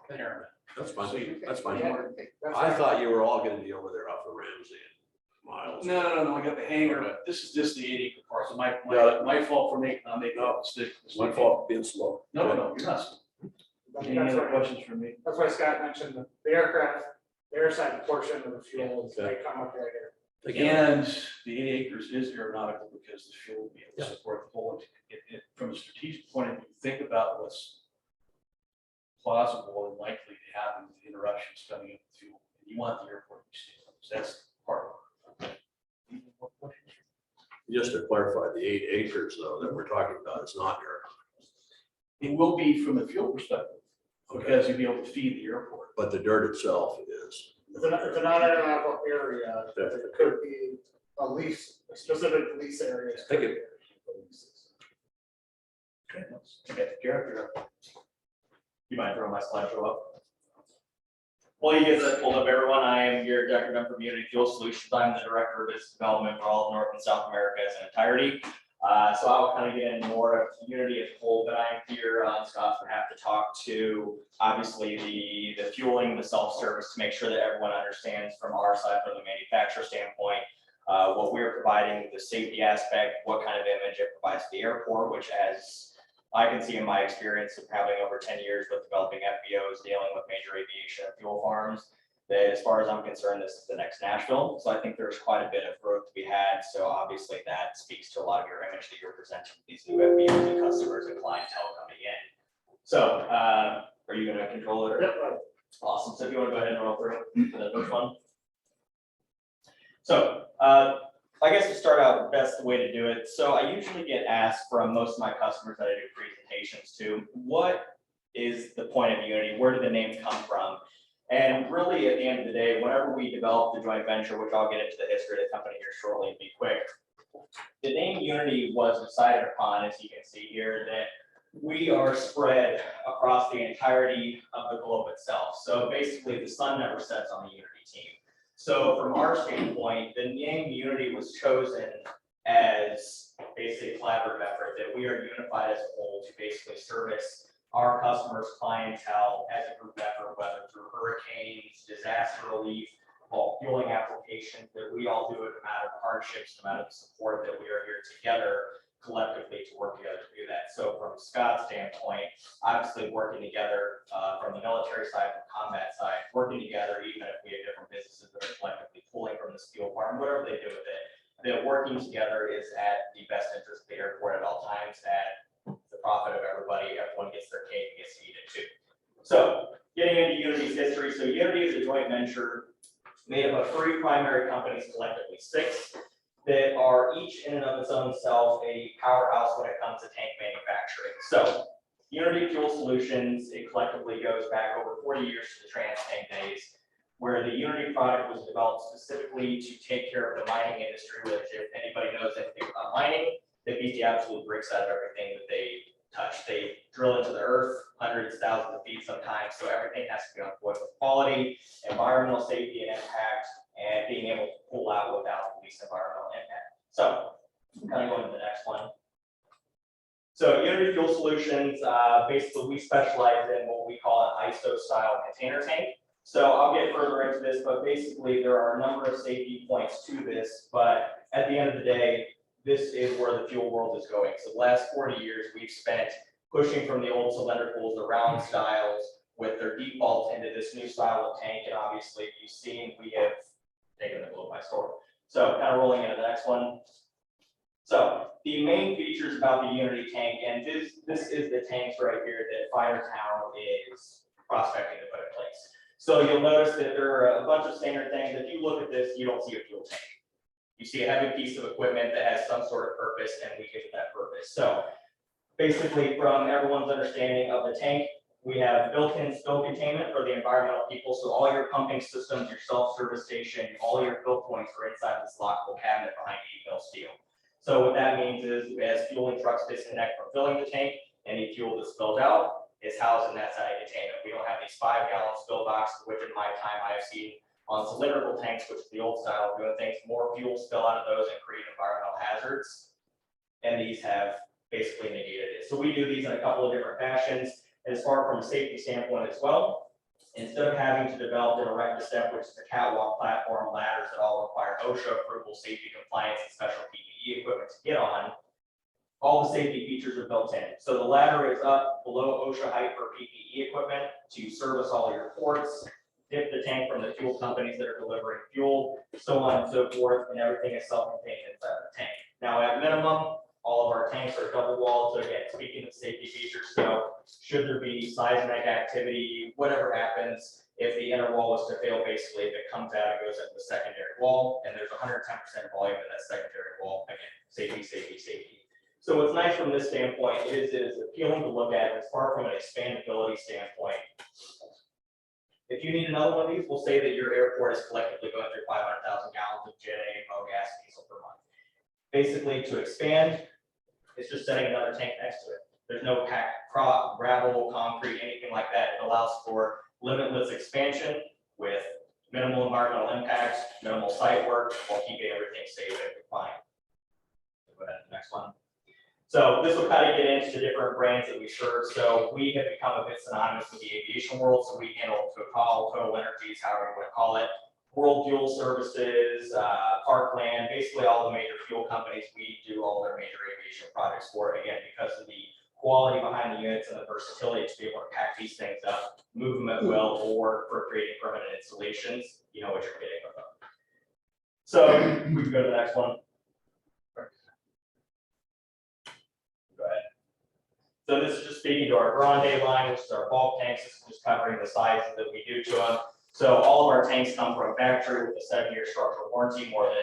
paramount. That's fine. Sweet. That's fine. Yeah. That's I right. thought you were all gonna be over there off of Ramsey and Miles. No. I got the hangar. Okay. This is just the 8 acre parcel. Got it. My fault for making up stick. My fault for being slow. No, you're not. Any That's other right. questions from me? That's why Scott mentioned the aircraft, the airside portion of the fuel, Okay. they come up right here. And the 8 acres is aeronautical because the fuel will be able to Yeah. support the whole. From a strategic point of view, think about what's plausible and likely to happen with the interruptions coming in with fuel. You want the airport to be stable. So that's part of it. Any more questions? Just to clarify, the 8 acres though that we're talking about is not your, It will be from the fuel perspective, because you'll be able to feed the airport. but the dirt itself is. It's a non-aeronautical area, Yeah. it could be a lease, a specific lease area. Thank you. Okay, Garrett, you're up. You mind throwing my slideshow up? Well, you guys have pulled up everyone. I am Garrett Deckerman from Unity Fuel Solutions. I'm the Director of Business Development for all of North and South America as an entirety. So I'll kind of get into more of Unity as a whole, but I'm here on Scott's behalf to talk to obviously the fueling, the self-service, to make sure that everyone understands from our side, from the manufacturer standpoint, what we're providing, the safety aspect, what kind of image it provides to the airport, which, as I can see in my experience of having over 10 years with developing FBOs, dealing with major aviation and fuel farms, that as far as I'm concerned, this is the next Nashville. So I think there's quite a bit of growth to be had. So obviously that speaks to a lot of your image that you're presenting to these new FBOs and customers and clientele coming in. So are you going to control it? Or? Yep. Awesome. So if you want to go ahead and roll through the first one. So I guess to start out, that's the way to do it. So I usually get asked from most of my customers that I do presentations to, what is the point of Unity? Where did the name come from? And really, at the end of the day, whenever we developed the joint venture, which I'll get into the history of the company here shortly and be quick, the name Unity was decided upon, as you can see here, that we are spread across the entirety of the globe itself. So basically, the sun never sets on the Unity team. So from our standpoint, the name Unity was chosen as basically a collaborative effort, that we are unified as a whole to basically service our customers' clientele as a group effort, whether through hurricanes, disaster relief, bulk fueling applications, that we all do it no matter the hardships, no matter the support, that we are here together collectively to work together to do that. So from Scott's standpoint, obviously working together from the military side, from combat side, working together, even if we have different businesses that are collectively pulling from this fuel farm, whatever they do with it, that working together is at the best interest of the airport at all times, at the profit of everybody. Everyone gets their cake and gets to eat it too. So getting into Unity's history. So Unity is a joint venture made up of 3 primary companies, collectively 6, that are each in and of its own self a powerhouse when it comes to tank manufacturing. So Unity Fuel Solutions, it collectively goes back over 40 years to the Trans Tank days, where the Unity product was developed specifically to take care of the mining industry, which, if anybody knows anything about mining, they beat the absolute bricks out of everything that they touch. They drill into the earth hundreds, thousands of feet sometimes, so everything has to be on point with quality, environmental safety and impact, and being able to pull out without the least environmental impact. So, kind of going to the next one. So Unity Fuel Solutions, basically we specialize in what we call an ISO style container tank. So I'll get further into this, but basically there are a number of safety points to this, but at the end of the day, this is where the fuel world is going. So the last 40 years, we've spent pushing from the old cylindricals, the round styles, with their default into this new style of tank, and obviously you've seen we have taken the globe by storm. So kind of rolling into the next one. So the main features about the Unity tank, and this is the tanks right here that Firetown is prospecting to put in place. So you'll notice that there are a bunch of standard things. If you look at this, you don't see a fuel tank. You see a heavy piece of equipment that has some sort of purpose, and we give it that purpose. So basically, from everyone's understanding of the tank, we have built-in spill containment for the environmental people. So all your pumping systems, your self-service station, all your fill points are inside this lockable cabinet behind 8 mil steel. So what that means is, as fueling trucks disconnect from filling the tank, any fuel that spills out is housed in that side containment. We don't have these 5-gallon spill boxes, which in my time I have seen on cylindrical tanks, which is the old style of doing things. More fuel spill out of those and create environmental hazards. And these have basically negated it. So we do these in a couple of different fashions. As far from a safety standpoint as well, instead of having to develop and erect a step, which is a catwalk platform, ladders that all require OSHA approval, safety compliance, and special PPE equipment to get on, all the safety features are built in. So the ladder is up below OSHA height for PPE equipment to service all your ports, dip the tank from the fuel companies that are delivering fuel, so on and so forth, and everything is self-contained inside the tank. Now, at minimum, all of our tanks are double walled. So again, speaking of safety features, so should there be seismic activity, whatever happens, if the inner wall was to fail, basically, if it comes out, it goes into the secondary wall, and there's 110% volume in that secondary wall. Again, safety, safety, safety. So what's nice from this standpoint is it is appealing to look at, as far from an expandability standpoint. If you need another one of these, we'll say that your airport is collectively going through 500,000 gallons of Jet A, gas, diesel per month. Basically, to expand, it's just setting another tank next to it. There's no packed gravel, concrete, anything like that. It allows for limitless expansion with minimal environmental impacts, minimal site work, while keeping everything safe and compliant. Go ahead to the next one. So this will kind of get into different brands that we serve. So we have become a bit synonymous with the aviation world. So we handle Total Energies, however you want to call it, World Fuel Services, Parkland, basically all the major fuel companies. We do all their major aviation projects for it, again, because of the quality behind the units and the versatility to be able to pack these things up, move them at will, or for creating permanent installations. You know what you're getting with them. So we can go to the next one. Go ahead. So this is just speaking to our Grande line, which is our bulk tanks. This is just covering the sizes that we do to them. So all of our tanks come from factory with a 7-year structural warranty, more than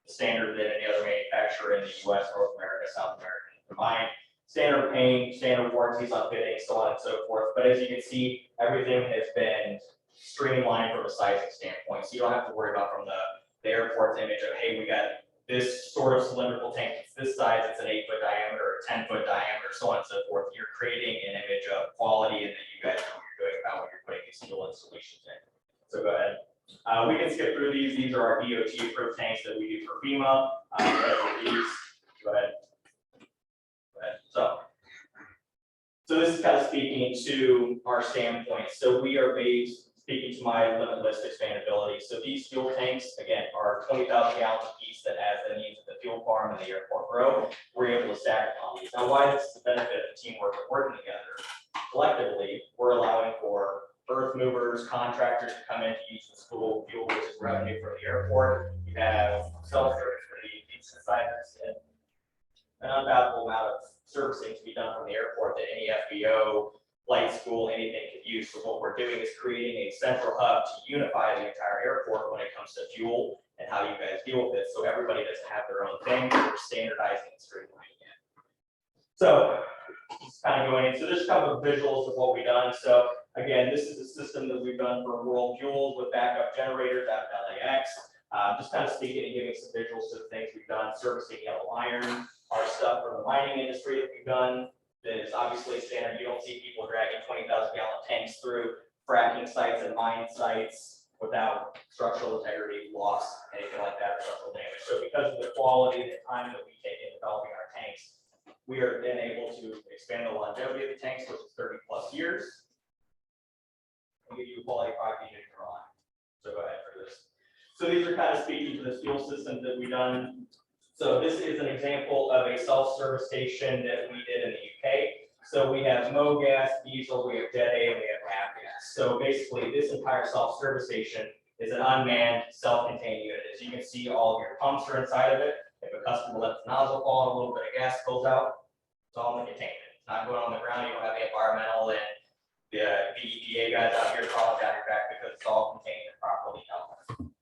the standard than any other manufacturer in the US, North America, South America combined. Standard paint, standard warranties on fitting, so on and so forth. But as you can see, everything has been streamlined from a sizing standpoint. So you don't have to worry about from the airport's image of, hey, we got this sort of cylindrical tank, it's this size, it's an 8-foot diameter, or 10-foot diameter, so on and so forth. You're creating an image of quality and that you guys know what you're doing about when you're putting these fuel installations in. So go ahead. We can skip through these. These are our DOT approved tanks that we do for FEMA. These. Go ahead. Go ahead. So this is kind of speaking to our standpoint. So we are speaking to my limitless expandability. So these fuel tanks, again, are 20,000 gallons a piece that as the needs of the fuel farm and the airport grow, we're able to stack on these. Now, why this is the benefit of the teamwork of working together? Collectively, we're allowing for earth movers, contractors to come in to use the school fuel, which is revenue for the airport. You have self-service for the insiders and an unboundable amount of servicing to be done from the airport that any FBO, flight school, anything could use. So what we're doing is creating a central hub to unify the entire airport when it comes to fuel and how you guys deal with it. So everybody doesn't have their own thing. We're standardizing and streamlining it. So just kind of going in. So there's a couple of visuals of what we've done. So again, this is a system that we've done for World Fuels with backup generators out of LAX. Just kind of speaking and giving some visuals to the things we've done, servicing yellow iron, our stuff for the mining industry that we've done. That is obviously standard. You don't see people dragging 20,000 gallon tanks through fracking sites and mine sites without structural integrity loss, anything like that, or structural damage. So because of the quality and the time that we take in developing our tanks, we are then able to expand the longevity of the tanks, which is 30+ years. And give you a quality product you can rely. So go ahead for this. So these are kind of speaking to the fuel systems that we've done. So this is an example of a self-service station that we did in the UK. So we have MoGas, diesel, we have Jet A, and we have Avgas. So basically, this entire self-service station is an unmanned, self-contained unit. As you can see, all of your pumps are inside of it. If a customer lets the nozzle fall, a little bit of gas spills out, it's all in the containment. It's not going on the ground. You don't have the environmental and the EPA guys out here crawling down your back because it's all contained and properly dealt with.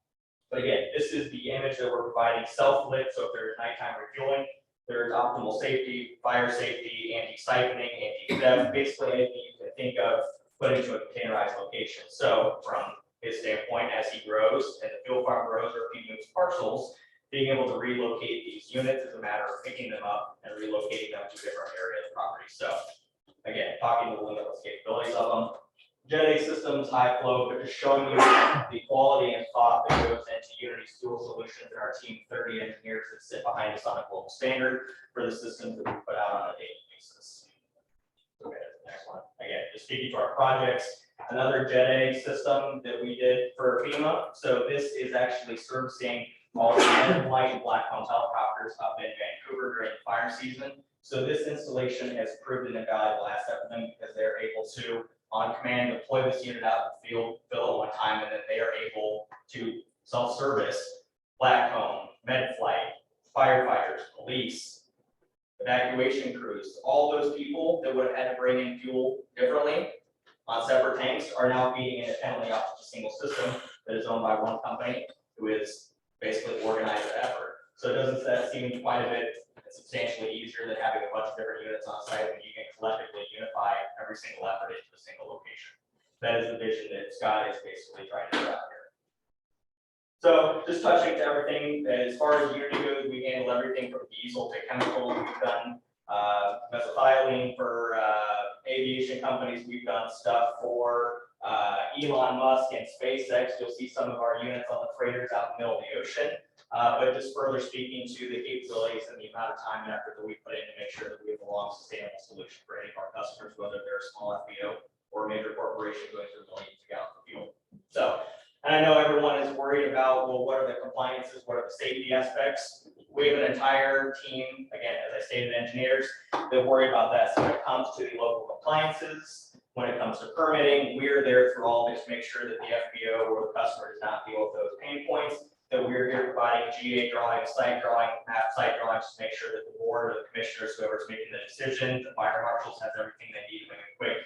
But again, this is the image that we're providing self-lit. So if there's nighttime refueling, there's optimal safety, fire safety, anti-siphoning, anti-theft, basically anything you can think of put into a containerized location. So from his standpoint, as he grows and the fuel farm grows or if he moves parcels, being able to relocate these units is a matter of picking them up and relocating them to different areas of the property. So again, talking to the limitless capabilities of them. Jet A systems, high flow, but just showing you the quality and thought that goes into Unity's fuel solutions and our team, 30 engineers that sit behind us on a global standard for the systems that we put out on a daily basis. Okay, next one. Again, just speaking to our projects, another Jet A system that we did for FEMA. So this is actually servicing all the red, white, and black home helicopters up in Vancouver during the fire season. So this installation has proved an invaluable asset for them because they're able to, on command, deploy this unit out in the field, fill it one time, and then they are able to self-service black home, med flight, firefighters, police, evacuation crews. All those people that would have had to bring in fuel differently on separate tanks are now feeding independently off of a single system that is owned by one company who is basically organized the effort. So it doesn't that seem quite a bit substantially easier than having a bunch of different units on site when you can collectively unify every single effort into a single location. That is the vision that Scott is basically trying to do out here. So just touching to everything, as far as Unity goes, we handle everything from diesel to chemical. We've done methylene for aviation companies. We've done stuff for Elon Musk and SpaceX. You'll see some of our units on the freighters out in the middle of the ocean. But just further speaking to the capabilities and the amount of time and effort that we put in to make sure that we have a long, sustainable solution for any of our customers, whether they're a small FBO or a major corporation going through millions of gallons of fuel. So, and I know everyone is worried about, well, what are the compliances? What are the safety aspects? We have an entire team, again, as I stated, engineers that worry about that. So when it comes to the local compliances, when it comes to permitting, we're there through all this to make sure that the FBO or the customer does not deal with those pain points. That we're here providing GA drawings, site drawing, map site drawings to make sure that the board or the commissioners, whoever's making the decision, the fire marshals has everything they need to make a quick,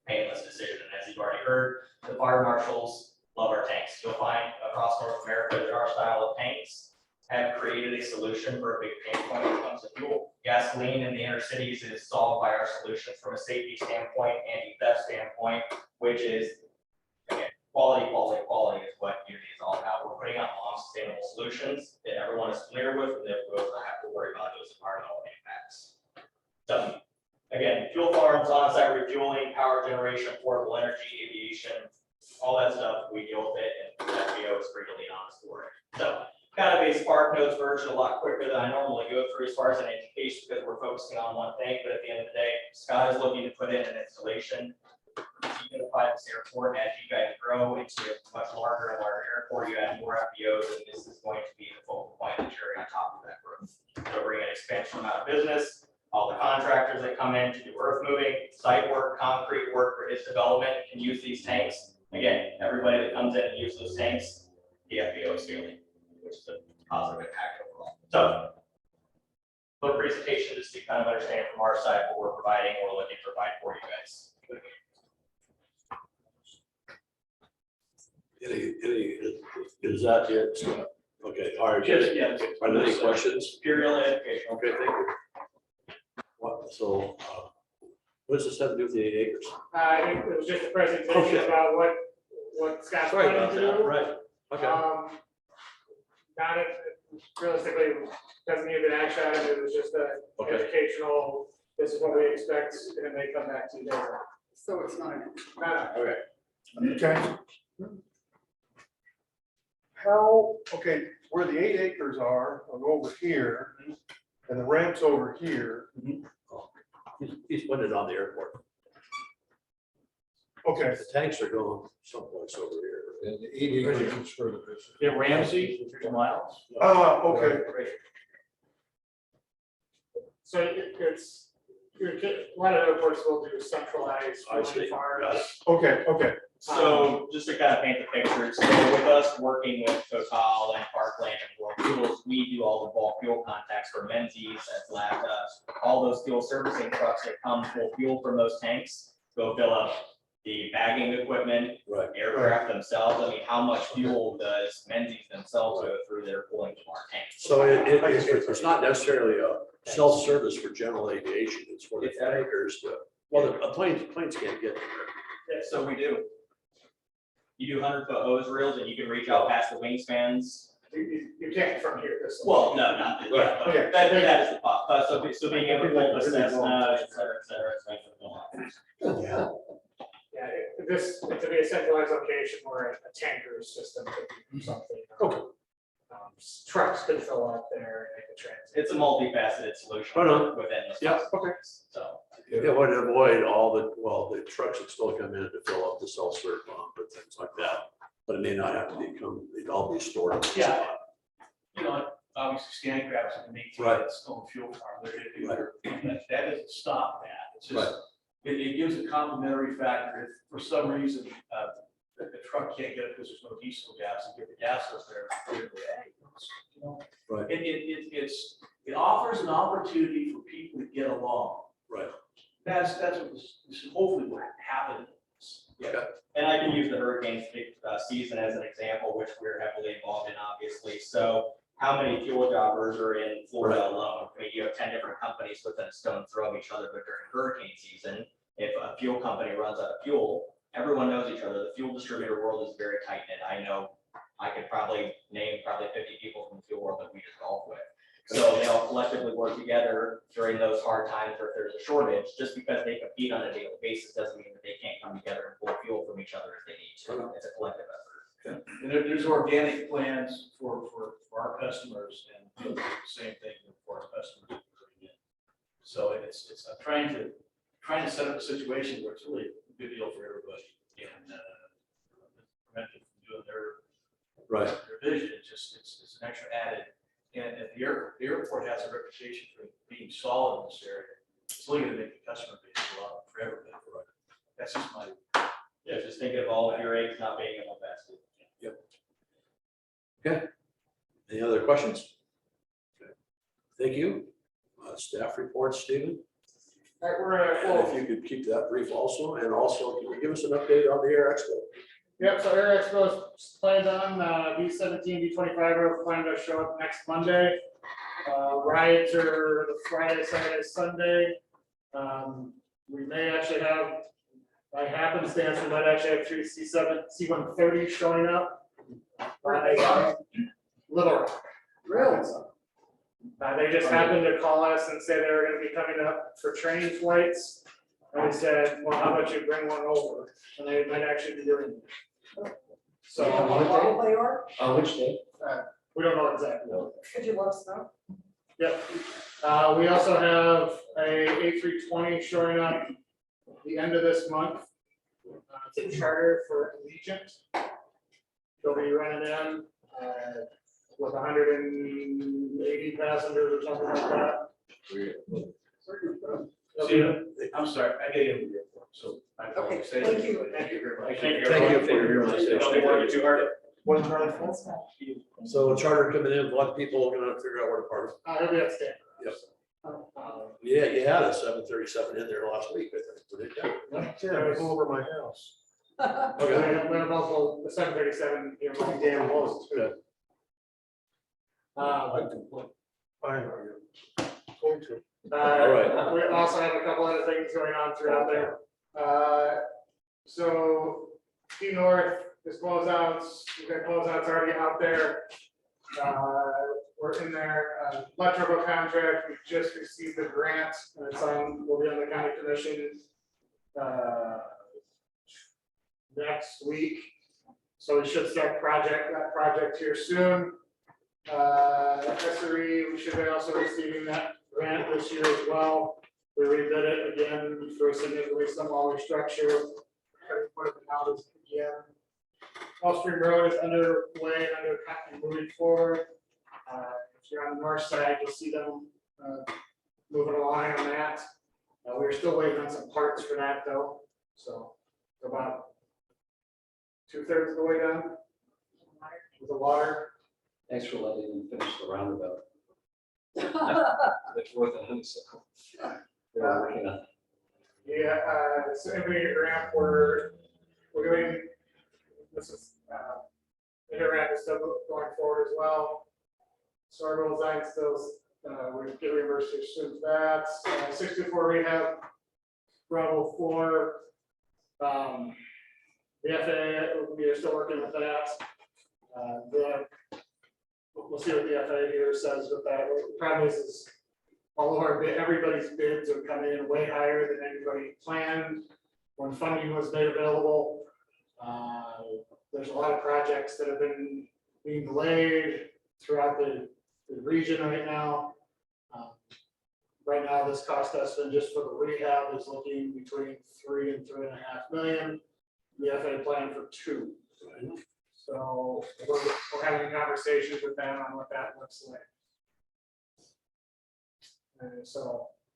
painless decision. And as you've already heard, the fire marshals love our tanks. You'll find across North America that our style of tanks have created a solution for a big pain point when it comes to fuel. Gasoline in the inner cities is solved by our solutions from a safety standpoint, anti-theft standpoint, which is, again, quality is what Unity is all about. We're putting out long sustainable solutions that everyone is familiar with, and that we don't have to worry about those environmental impacts. So again, fuel farms, on-site refueling, power generation, portable energy, aviation, all that stuff, we deal with it, and FBO is free to lean on us for it. So kind of a Spark Notes version, a lot quicker than I normally go through as far as an education, because we're focusing on one thing, but at the end of the day, Scott is looking to put in an installation to unify this airport. As you guys grow into a much larger and larger airport, you add more FBOs, and this is going to be the focal point, the cherry on top of that growth. So bring an expansion out of business, all the contractors that come in to do earth moving, site work, concrete work for its development can use these tanks. Again, everybody that comes in and uses those tanks, the FBO is feeling, which is a positive impact overall. So, little presentation just to kind of understand from our side what we're providing, we're looking to provide for you guys. Is that it? Okay, all right. Yeah. Are there any questions? Purely education. Okay, thank you. What, so, what does this have to do with the 8 acres? It was just a presentation Okay. about what Scott's Sorry planning about to that, do. right, okay. Not it, realistically, doesn't need an action item, it was just a Okay. educational, this is what we expect, and they come back to you later. So it's not an. Okay. Okay. How, okay, where the 8 acres are over here, and the ramp's over here. He's putting it on the airport. Okay, The tanks are going someplace over here. And the 80 acres is for the business. Yeah, Ramsey, 2 miles. okay. So it's, a lot of airports will do centralized I see. fueling farms. Yes. Okay. So just to kind of paint the picture, so with us working with Total and Parkland and World Fuels, we do all the bulk fuel contacts for Menzies, Atlanta, all those fuel servicing trucks that come full fuel from those tanks, go fill up the bagging equipment, Right. aircraft themselves. I mean, how much fuel does Menzies themselves go through their pulling from our tanks? So it's not necessarily a self-service for general aviation, it's for the tankers to, well, the planes can't get there. Yeah, so we do. You do 100-foot hose reels and you can reach out past the wingspans. You can't from here this. Well, no, not, yeah, but Okay. that is the part, so being able to pull the Cessna, et cetera, Yeah. Yeah, this, to be a centralized location where a tanker system could do something. Okay. Trucks could fill up there and make the transit. It's a multifaceted solution Right on. within the. Yeah, okay. So. It would avoid all the trucks that still come in to fill up the self-serve pump and things like that. But it may not have to become, it'd all be stored. on the Yeah. spot. You know, obviously scan crabs can make Right. that stone fuel farm, that doesn't stop that, it's Right. just, it gives a complementary factor, if for some reason, the truck can't get it because there's no diesel gas, and get the gas up there, you know. Right. It offers an opportunity for people to get along. Right. That's what this is hopefully what happened. Okay. And I can use the hurricane season as an example, which we're heavily involved in, obviously. So how many fuel jobbers are in Florida alone? I mean, you have 10 different companies within a stone's throw of each other, but during hurricane season, if a fuel company runs out of fuel, everyone knows each other. The fuel distributor world is very tight knit. I know I could probably name 50 people from the fuel world that we just golf with. So they all collectively work together during those hard times, or if there's a shortage. Just because they compete on a daily basis doesn't mean that they can't come together and pull fuel from each other if they need to. It's a collective effort. And there's organic plans for our customers, and the same thing for our customers. So it's I'm trying to set up a situation where it's really a good deal for everybody, and prevent them from doing their vision. It's an extra added. And the airport has a reputation for being solid in this area. It's only going to make the customer base a lot for everybody. That's just my. Yeah, just thinking of all of your eggs not being in one basket. Yep. Okay. Any other questions? Okay. Thank you. Staff reports, Stephen. All right, we're And if you could keep that brief also, and also can you give us an update on the Air Expo? Yep, so Air Expo is planned on, B17, B25 are planning to show up next Monday. Rides are the Friday, Saturday, Sunday. We may actually have by happenstance, we might actually have 3 C130 showing up. Little Rock. Really? They just happened to call us and say they were gonna be coming up for training flights. And we said, well, how about you bring one over? And they might actually be doing it. So, How long they are? On which day? we don't know exactly. Could you let us know? Yep. We also have a A320 showing up the end of this month. It's a charter for Allegiant. They'll be running in with 180 passengers or something like that. I'm sorry, I gotta get over so. Okay, thank you. Thank you very much. Thank you for your conversation. Don't be working too hard. What's charter for? So a charter coming in, a lot of people are gonna figure out where to park. He'll be at Stanford. Yep. Yeah, you had a 737 in there last week, I think. Yeah, go over my house. Okay. We have also the 737, you know, damn close to it. I complain. I know you. Going to. All right. We also have a couple other things going on throughout there. So T North is closeouts, we've got closeouts already out there. We're in there, electrical contract, we just received the grant, and it's on, we'll be on the county commission next week. So we should start that project here soon. SRE, we should be also receiving that grant this year as well. We redid it again for significantly smaller structure. Put it out again. Wall Street Road is underway and moving forward. If you're on the north side, you'll see them moving along on that. We're still waiting on some parts for that though. So about 2/3 of the way done with the water. Thanks for letting me finish the roundabout. It's worth a honeysuckle. They're working on. Yeah, so intermediate ramp, we're doing, this is, inter ramp is still going forward as well. Sorghum design still, we get reimbursed as soon as that. 64 rehab, Bravo 4. The FAA, we are still working with that. We'll see what the FAA here says with that. The problem is all of our everybody's bids are coming in way higher than anybody planned when funding was made available. There's a lot of projects that have been being delayed throughout the region right now. Right now, this cost estimate just for the rehab is looking between 3 and 3.5 million. The FAA plan for 2. So we're having conversations with them on what that looks like.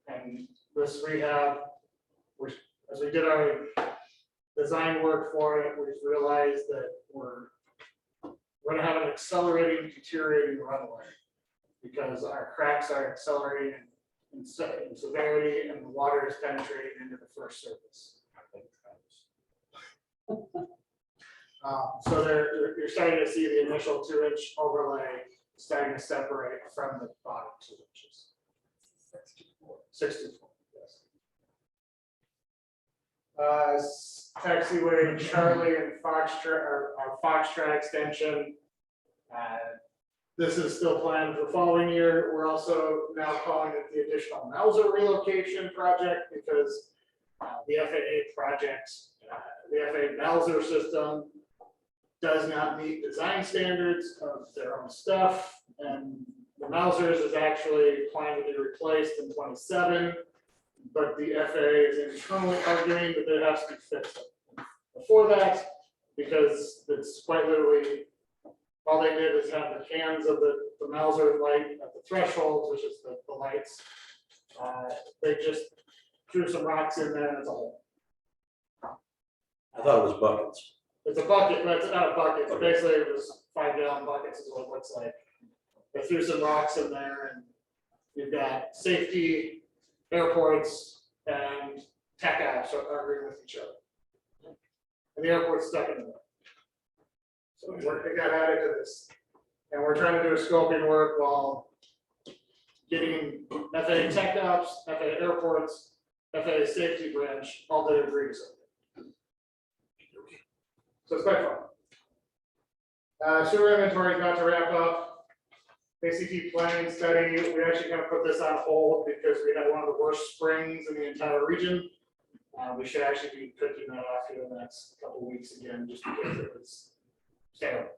And this rehab, as we did our design work for it, we've realized that we're going to have an accelerating, deteriorating runway because our cracks are accelerating in severity and the water is penetrating into the first surface. So you're starting to see the initial 2-inch overlay starting to separate from the bottom 2 inches. 64, yes. Taxiway Charlie and Foxtrot extension. This is still planned for following year. We're also now calling it the additional Mauser relocation project because the FAA project, the FAA Mauser system does not meet design standards of their own stuff. And the Mausers is actually planned to be replaced in 27, but the FAA is internally arguing that it has to be fixed before that, because it's quite literally, all they did is have the cans of the Mauser light at the thresholds, which is the lights. They just threw some rocks in there and it's a hole. I thought it was buckets. It's a bucket, but it's not a bucket. It's basically, it was 5-gallon buckets is what it looks like. They threw some rocks in there and you've got safety, airports, and tech apps are arguing with each other. And the airport's stuck in the middle. So they got added to this. And we're trying to do a scoping work while getting FAA tech ops, FAA airports, FAA safety branch, all did agrees. So it's quite fun. Sewer inventory is about to wrap up. ACT planning study, we actually kind of put this on hold because we had one of the worst springs in the entire region. We should actually be picking that off here in the next couple of weeks again, just because it was terrible.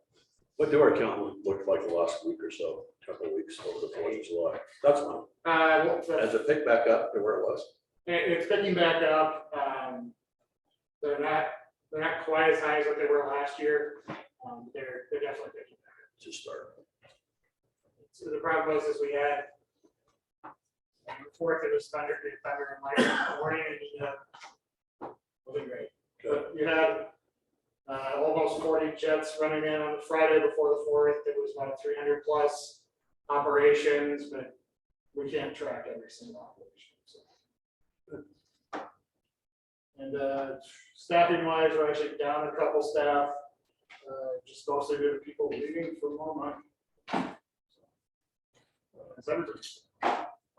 What do our account look like the last week or so, couple of weeks over the 4th of July? That's fine. Has it picked back up to where it was? It's picking back up. They're not quite as high as what they were last year. They're definitely picking back up. To start. So the problem was we had before it was thunder and lightning in the morning, and wasn't great. But you had almost 40 jets running in on the Friday before the 4th. It was about 300 plus operations, but we can't track every single operation. So. And staffing wise, we're actually down a couple staff, just mostly due to people leaving for more money. So,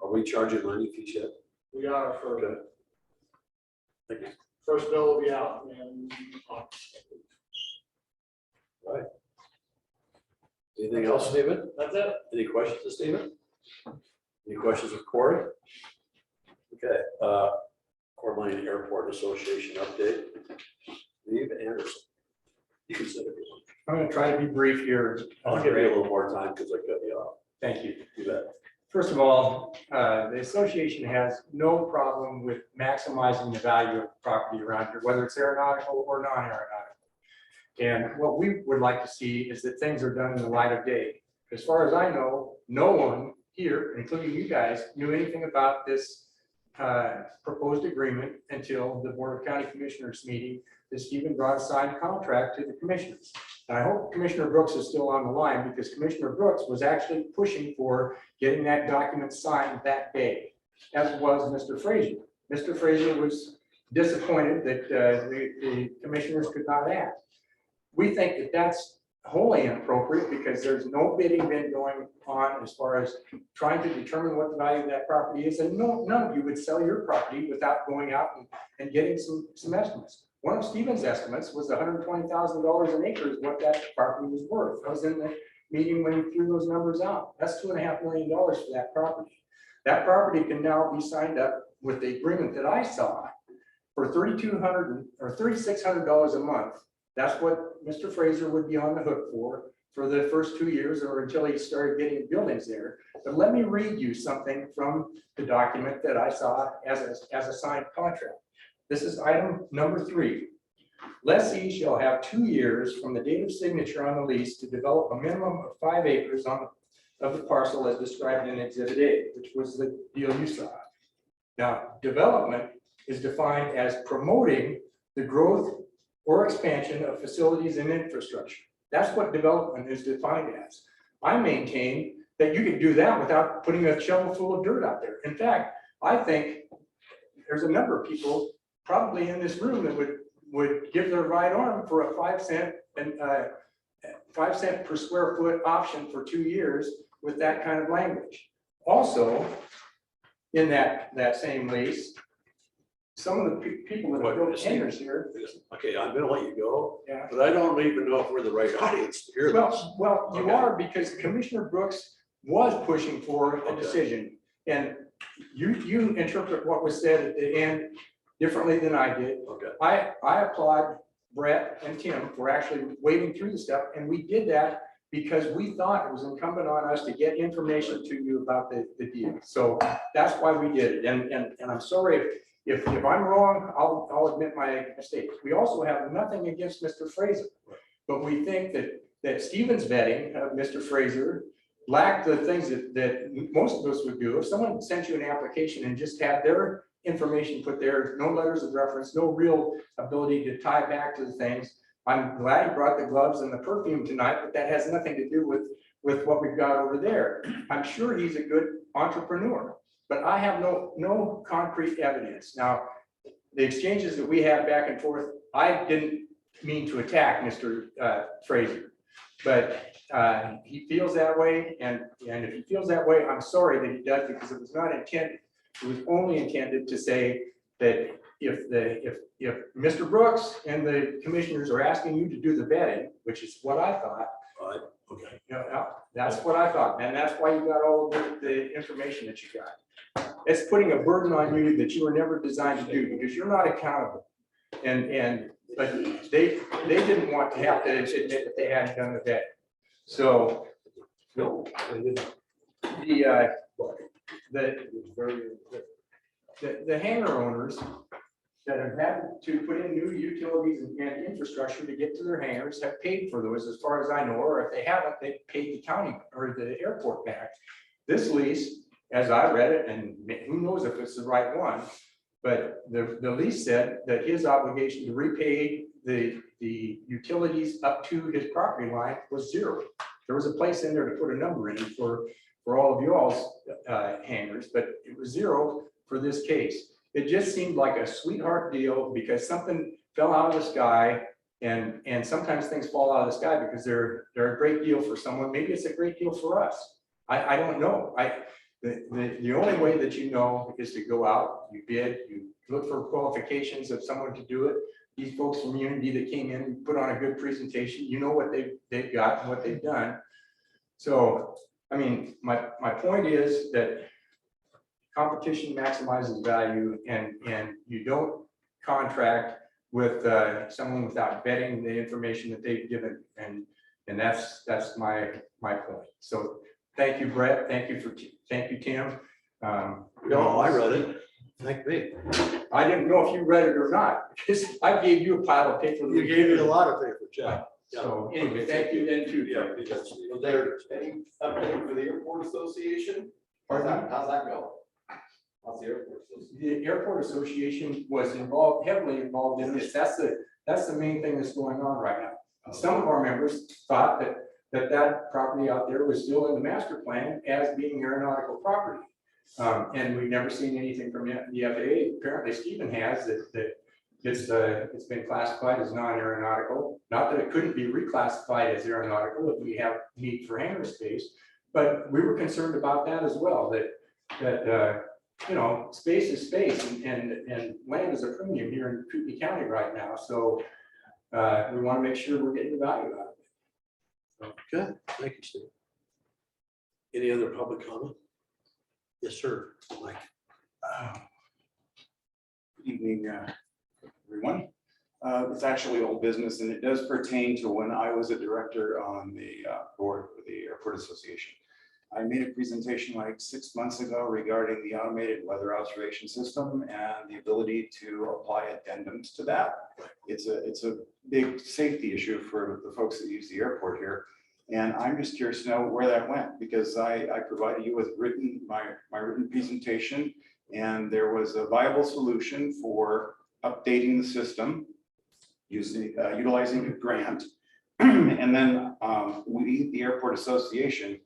Are we charging money fees yet? we are for Okay. Thank you. first bill will be out in August. Right. Anything else, Stephen? That's it. Any questions to Stephen? Any questions of Corey? Okay, Coeur d'Alene Airport Association update. Steve Anderson. You can sit if you want. I'm going to try to be brief here. I'll give you a little more time because I cut you off. Thank you. Do that. First of all, the association has no problem with maximizing the value of property around here, whether it's aeronautical or non-aeronautical. And what we would like to see is that things are done in the light of day. As far as I know, no one here, including you guys, knew anything about this proposed agreement until the Board of County Commissioners meeting that Stephen brought a signed contract to the commissioners. And I hope Commissioner Brooks is still on the line, because Commissioner Brooks was actually pushing for getting that document signed that day, as was Mr. Frazier. Mr. Frazier was disappointed that the commissioners could not act. We think that that's wholly inappropriate, because there's no bidding been going on as far as trying to determine what the value of that property is. And none of you would sell your property without going out and getting some estimates. One of Stephen's estimates was $120,000 an acre is what that property was worth. I was in the meeting when he threw those numbers out. That's $2.5 million for that property. That property can now be signed up with the agreement that I saw for $3,200 or $3,600 a month. That's what Mr. Fraser would be on the hook for the first 2 years, or until he started getting buildings there. But let me read you something from the document that I saw as a signed contract. This is item number 3. Lessee shall have 2 years from the date of signature on the lease to develop a minimum of 5 acres of the parcel as described in Exhibit A, which was the deal you saw. Now, development is defined as promoting the growth or expansion of facilities and infrastructure. That's what development is defined as. I maintain that you can do that without putting a shovel full of dirt out there. In fact, I think there's a number of people probably in this room that would give their right arm for a 5 cent and 5 cent per square foot option for 2 years with that kind of language. Also, in that same lease, some of the people that have built hangars here. Okay, I'm gonna let you go, Yeah. but I don't even know if we're the right audience to hear this. Well, you Okay. are, because Commissioner Brooks was pushing for a Okay. decision. And you interpret what was said at the end differently than I did. Okay, I applaud Brett and Tim for actually wading through the stuff, and we did that because we thought it was incumbent on us to get information to you about the deal. So that's why we did it. And I'm sorry if I'm wrong, I'll admit my mistake. We also have nothing against Mr. Fraser, but we think that Stephen's vetting of Mr. Fraser lacked the things that most of us would do. If someone sent you an application and just had their information put there, no letters of reference, no real ability to tie back to the things. I'm glad he brought the gloves and the perfume tonight, but that has nothing to do with what we've got over there. I'm sure he's a good entrepreneur, but I have no concrete evidence. Now, the exchanges that we had back and forth, I didn't mean to attack Mr. Fraser, but he feels that way, and if he feels that way, I'm sorry that he does, because it was not intended. It was only intended to say that if Mr. Brooks and the commissioners are asking you to do the vetting, which is what I thought, Okay. that's what I thought, and that's why you got all the information that you got. It's putting a burden on you that you were never designed to do, because you're not accountable. But they didn't want to have to admit that they hadn't done the vetting. So, No, they didn't. The hangar owners that have had to put in new utilities and infrastructure to get to their hangars have paid for those, as far as I know, or if they haven't, they paid the county or the airport back. This lease, as I read it, and who knows if it's the right one, but the lease said that his obligation to repay the utilities up to his property line was zero. There was a place in there to put a number in for all of y'all's hangars, but it was zero for this case. It just seemed like a sweetheart deal because something fell out of the sky, and sometimes things fall out of the sky because they're a great deal for someone. Maybe it's a great deal for us. I don't know. The only way that you know is to go out, you bid, you look for qualifications of someone to do it. These folks from Unity that came in and put on a good presentation, you know what they've got and what they've done. So, I mean, my point is that competition maximizes value, and you don't contract with someone without vetting the information that they've given, and that's my point. So thank you, Brett. Thank you, Tim. No, I read it. Thank me. I didn't know if you read it or not, because I gave you a pile of paper. You gave me a lot of paper, Jeff. So anyway, thank you then too. Yeah, because was there any update for the airport association? How's that going? How's the airport association? The airport association was heavily involved in this. That's the main thing that's going on right now. Some of our members thought that property out there was still in the master plan as being aeronautical property. And we've never seen anything from the FAA. Apparently Stephen has that it's been classified as non-aeronautical. Not that it couldn't be reclassified as aeronautical if we have need for hangar space, but we were concerned about that as well, that you know, space is space, and land is a premium here in Kootenai County right now. So we want to make sure we're getting the value out of it. Okay, thank you, Steve. Any other public comment? Yes, sir, Mike. Good evening, everyone. It's actually old business, and it does pertain to when I was a director on the board for the Airport Association. I made a presentation like 6 months ago regarding the automated weather observation system and the ability to apply addendums to that. It's a big safety issue for the folks that use the airport here. And I'm just curious to know where that went, because I provided you with my written presentation, and there was a viable solution for updating the system utilizing a grant. And then we, the Airport Association,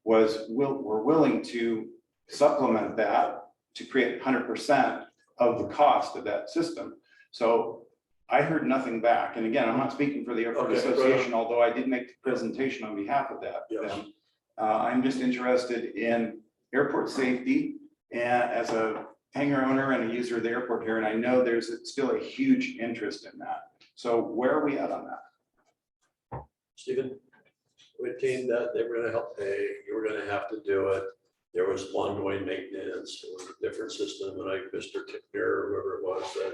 were willing to supplement that to create 100% of the cost of that system. So I heard nothing back. And again, I'm not speaking for the Airport Association, although I did make the presentation on behalf of that. Yes. I'm just interested in airport safety and as a hangar owner and a user of the airport here, and I know there's still a huge interest in that. So where are we at on that? Stephen, we teamed that they were gonna help pay, you were gonna have to do it. There was ongoing maintenance, it was a different system, and Mr. Tickner, or whoever it was, said,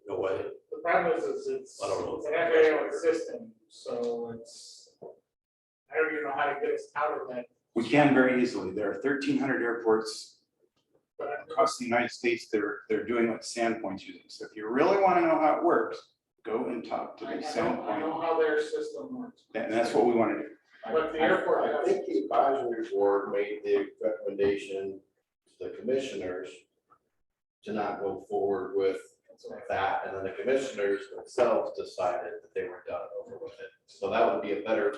no way. The problem is it's I don't know. it's an FAA system, so I don't even know how to get us out of that. We can very easily. There are 1,300 airports across the United States that they're doing what Sandpoint's using. So if you really want to know how it works, go and talk to the I know Sandpoint. how their system works. And that's what we want to do. But the airport, I think the advisory board made the recommendation to the commissioners to not go forward with that, and then the commissioners themselves decided that they were done over with it. So that would be a better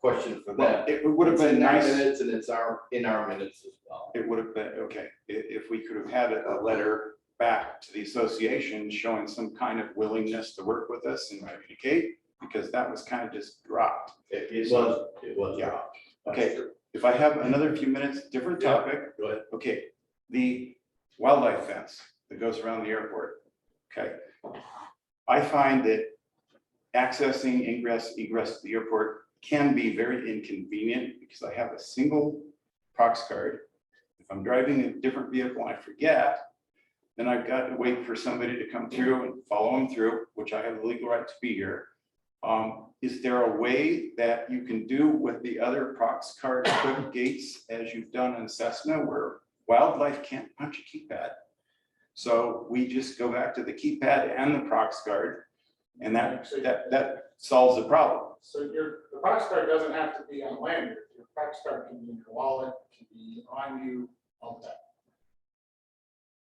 question for Well, them. it would have It's been in their nice. minutes, and it's in our minutes as well. It would have been, okay, if we could have had a letter back to the association showing some kind of willingness to work with us and communicate, because that was kind of just dropped. It was Yeah. dropped. Okay, if I have another few minutes, different topic. Go ahead. Okay, the wildlife fence that goes around the airport. Okay. I find that accessing ingress, egress to the airport can be very inconvenient because I have a single Prox card. If I'm driving a different vehicle and I forget, then I've got to wait for somebody to come through and follow them through, which I have the legal right to be here. Is there a way that you can do with the other Prox card equipped gates as you've done in Cessna where wildlife can't punch a keypad? So we just go back to the keypad and the Prox card, and that solves the problem. So the Prox card doesn't have to be on lanyard. Your Prox card can be in your wallet, can be on you, all that.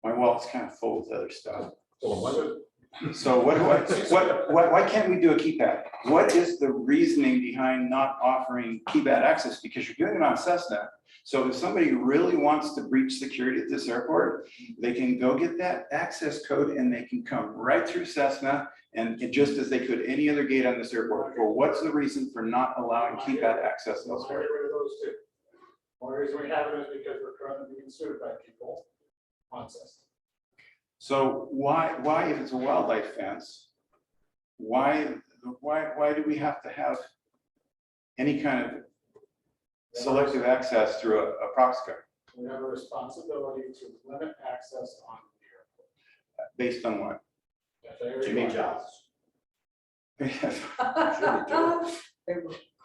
My wallet's kind of full with other stuff. So So why can't we do a keypad? What is the reasoning behind not offering keypad access? Because you're doing it on Cessna. So if somebody really wants to breach security at this airport, they can go get that access code and they can come right through Cessna and just as they could any other gate on this airport. Well, what's the reason for not allowing keypad access let's get elsewhere? rid of those two. One reason we have it is because we're currently being sued by people on Cessna. So why, if it's a wildlife fence, why do we have to have any kind of selective access through a Prox card? We have a responsibility to limit access on the Based on what? airport. Jimmy John's.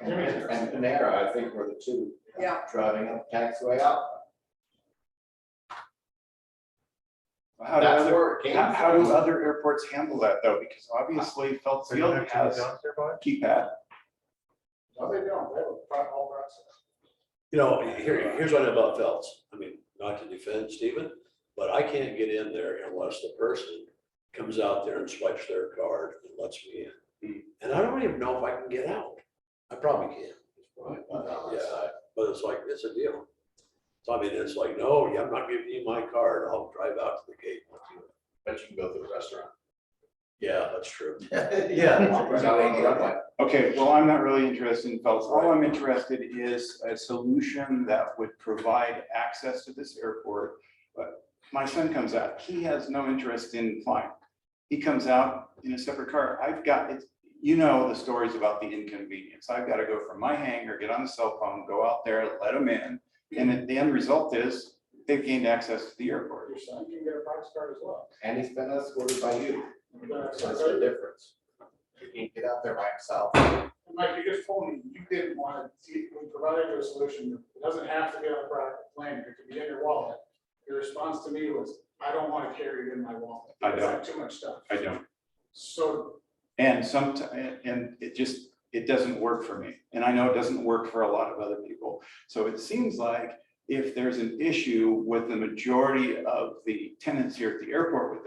And Panera, I think were the two Yeah. driving up taxiway out. How do That's other- where it came How do from. other airports handle that though? Because obviously Phelps So you don't Field have has Jimmy John's nearby? keypad. No, they don't. They have all access. You know, here's what I know about Phelps. I mean, not to defend Stephen, but I can't get in there unless the person comes out there and swipes their card and lets me in. And I don't even know if I can get out. I probably can. Yeah, but it's like, it's a deal. So I mean, it's like, no, I'm not giving you my card. I'll drive out to the gate. But you can go to the restaurant. Yeah, that's true. Yeah. Okay, well, I'm not really interested in Phelps. All I'm interested is a solution that would provide access to this airport. But my son comes out, he has no interest in flying. He comes out in a separate car. I've got it, you know, the stories about the inconvenience. I've got to go from my hangar, get on the cell phone, go out there, let them in. And the end result is they've gained access to the airport. Your son can get a Prox card as well. And he's been escorted by you. So that's the difference. You can't get out there by himself. Mike, you just told me you didn't want to see, we provided you a solution. It doesn't have to be on a private plane. It could be in your wallet. Your response to me was, I don't want to carry it in my wallet. I It's don't. like too much stuff. I don't. So And it doesn't work for me. And I know it doesn't work for a lot of other people. So it seems like if there's an issue with the majority of the tenants here at the airport with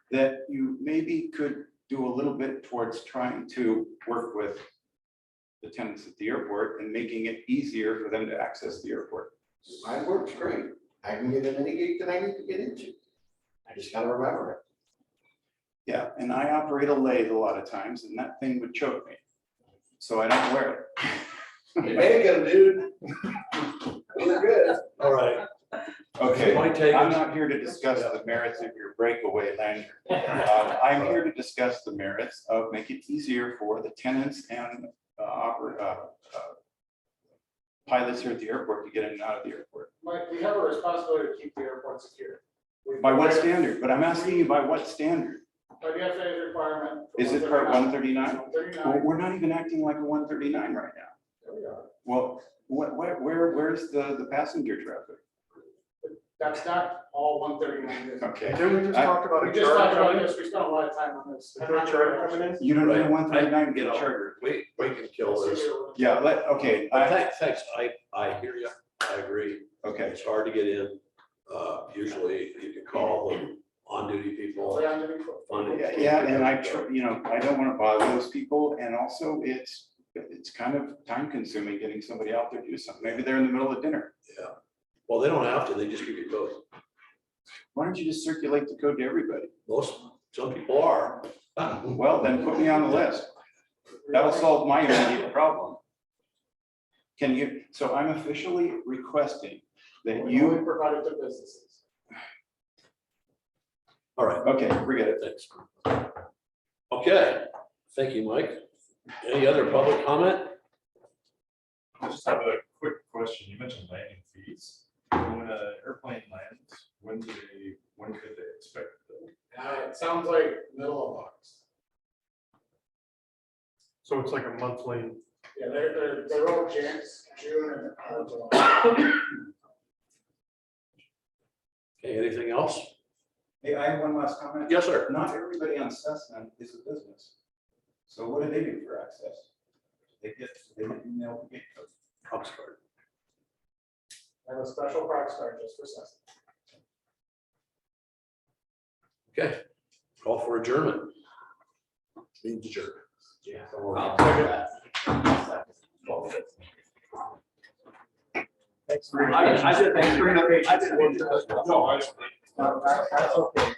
that you maybe could do a little bit towards trying to work with the tenants at the airport and making it easier for them to access the airport. Mine works great. I can get in any gate that I need to get into. I just gotta remember it. Yeah, and I operate a lathe a lot of times and that thing would choke me. So I don't wear it. You make them, dude. We're good. All right. Okay, Point taken. I'm not here to discuss the merits of your breakaway lanyard. I'm here to discuss the merits of making it easier for the tenants and pilots here at the airport to get in and out of the airport. Mike, we have a responsibility to keep the airport secure. By what standard? But I'm asking you by what standard? By the FAA's requirement. for Is it part 139? 139. Well, we're not even acting like a 139 right now. There we are. Well, where's the passenger traffic? That's not all 139 is. Okay. Didn't we just talk about We a just talked charter about coming in? this, we spent a lot of time on this. Isn't a charter coming in? You don't need a Right. 139 to You get a know, charter. we can kill this. Yeah, okay, Thanks, I hear you. I agree. okay. It's hard to get in. Usually you can call the on-duty people. Yeah, and I don't want to bother those people, and also it's kind of time consuming getting somebody out there to do something. Maybe they're in the middle of dinner. Yeah. Well, they don't have to, they just give you code. Why don't you just circulate the code to everybody? Some people are. Well, then put me on the list. That'll solve my immediate problem. So I'm officially requesting that We you, only provide it to businesses. All right, Okay, forget it. thanks. Okay, thank you, Mike. Any other public comment? I just have a quick question. You mentioned landing fees. When an airplane lands, when could they expect them? It sounds like middle of August. So it's like a monthly. Yeah, they're all June and July. Okay, anything else? Hey, I have one last comment. Yes, sir. Not everybody on Cessna is a business. So what do they do for access? They get email. Cox card. I have a special price card just for Cessna. Okay, call for adjournment. Meeting adjourned. Yeah. Thanks for. I did. Thanks for innovation. No, I. That's okay.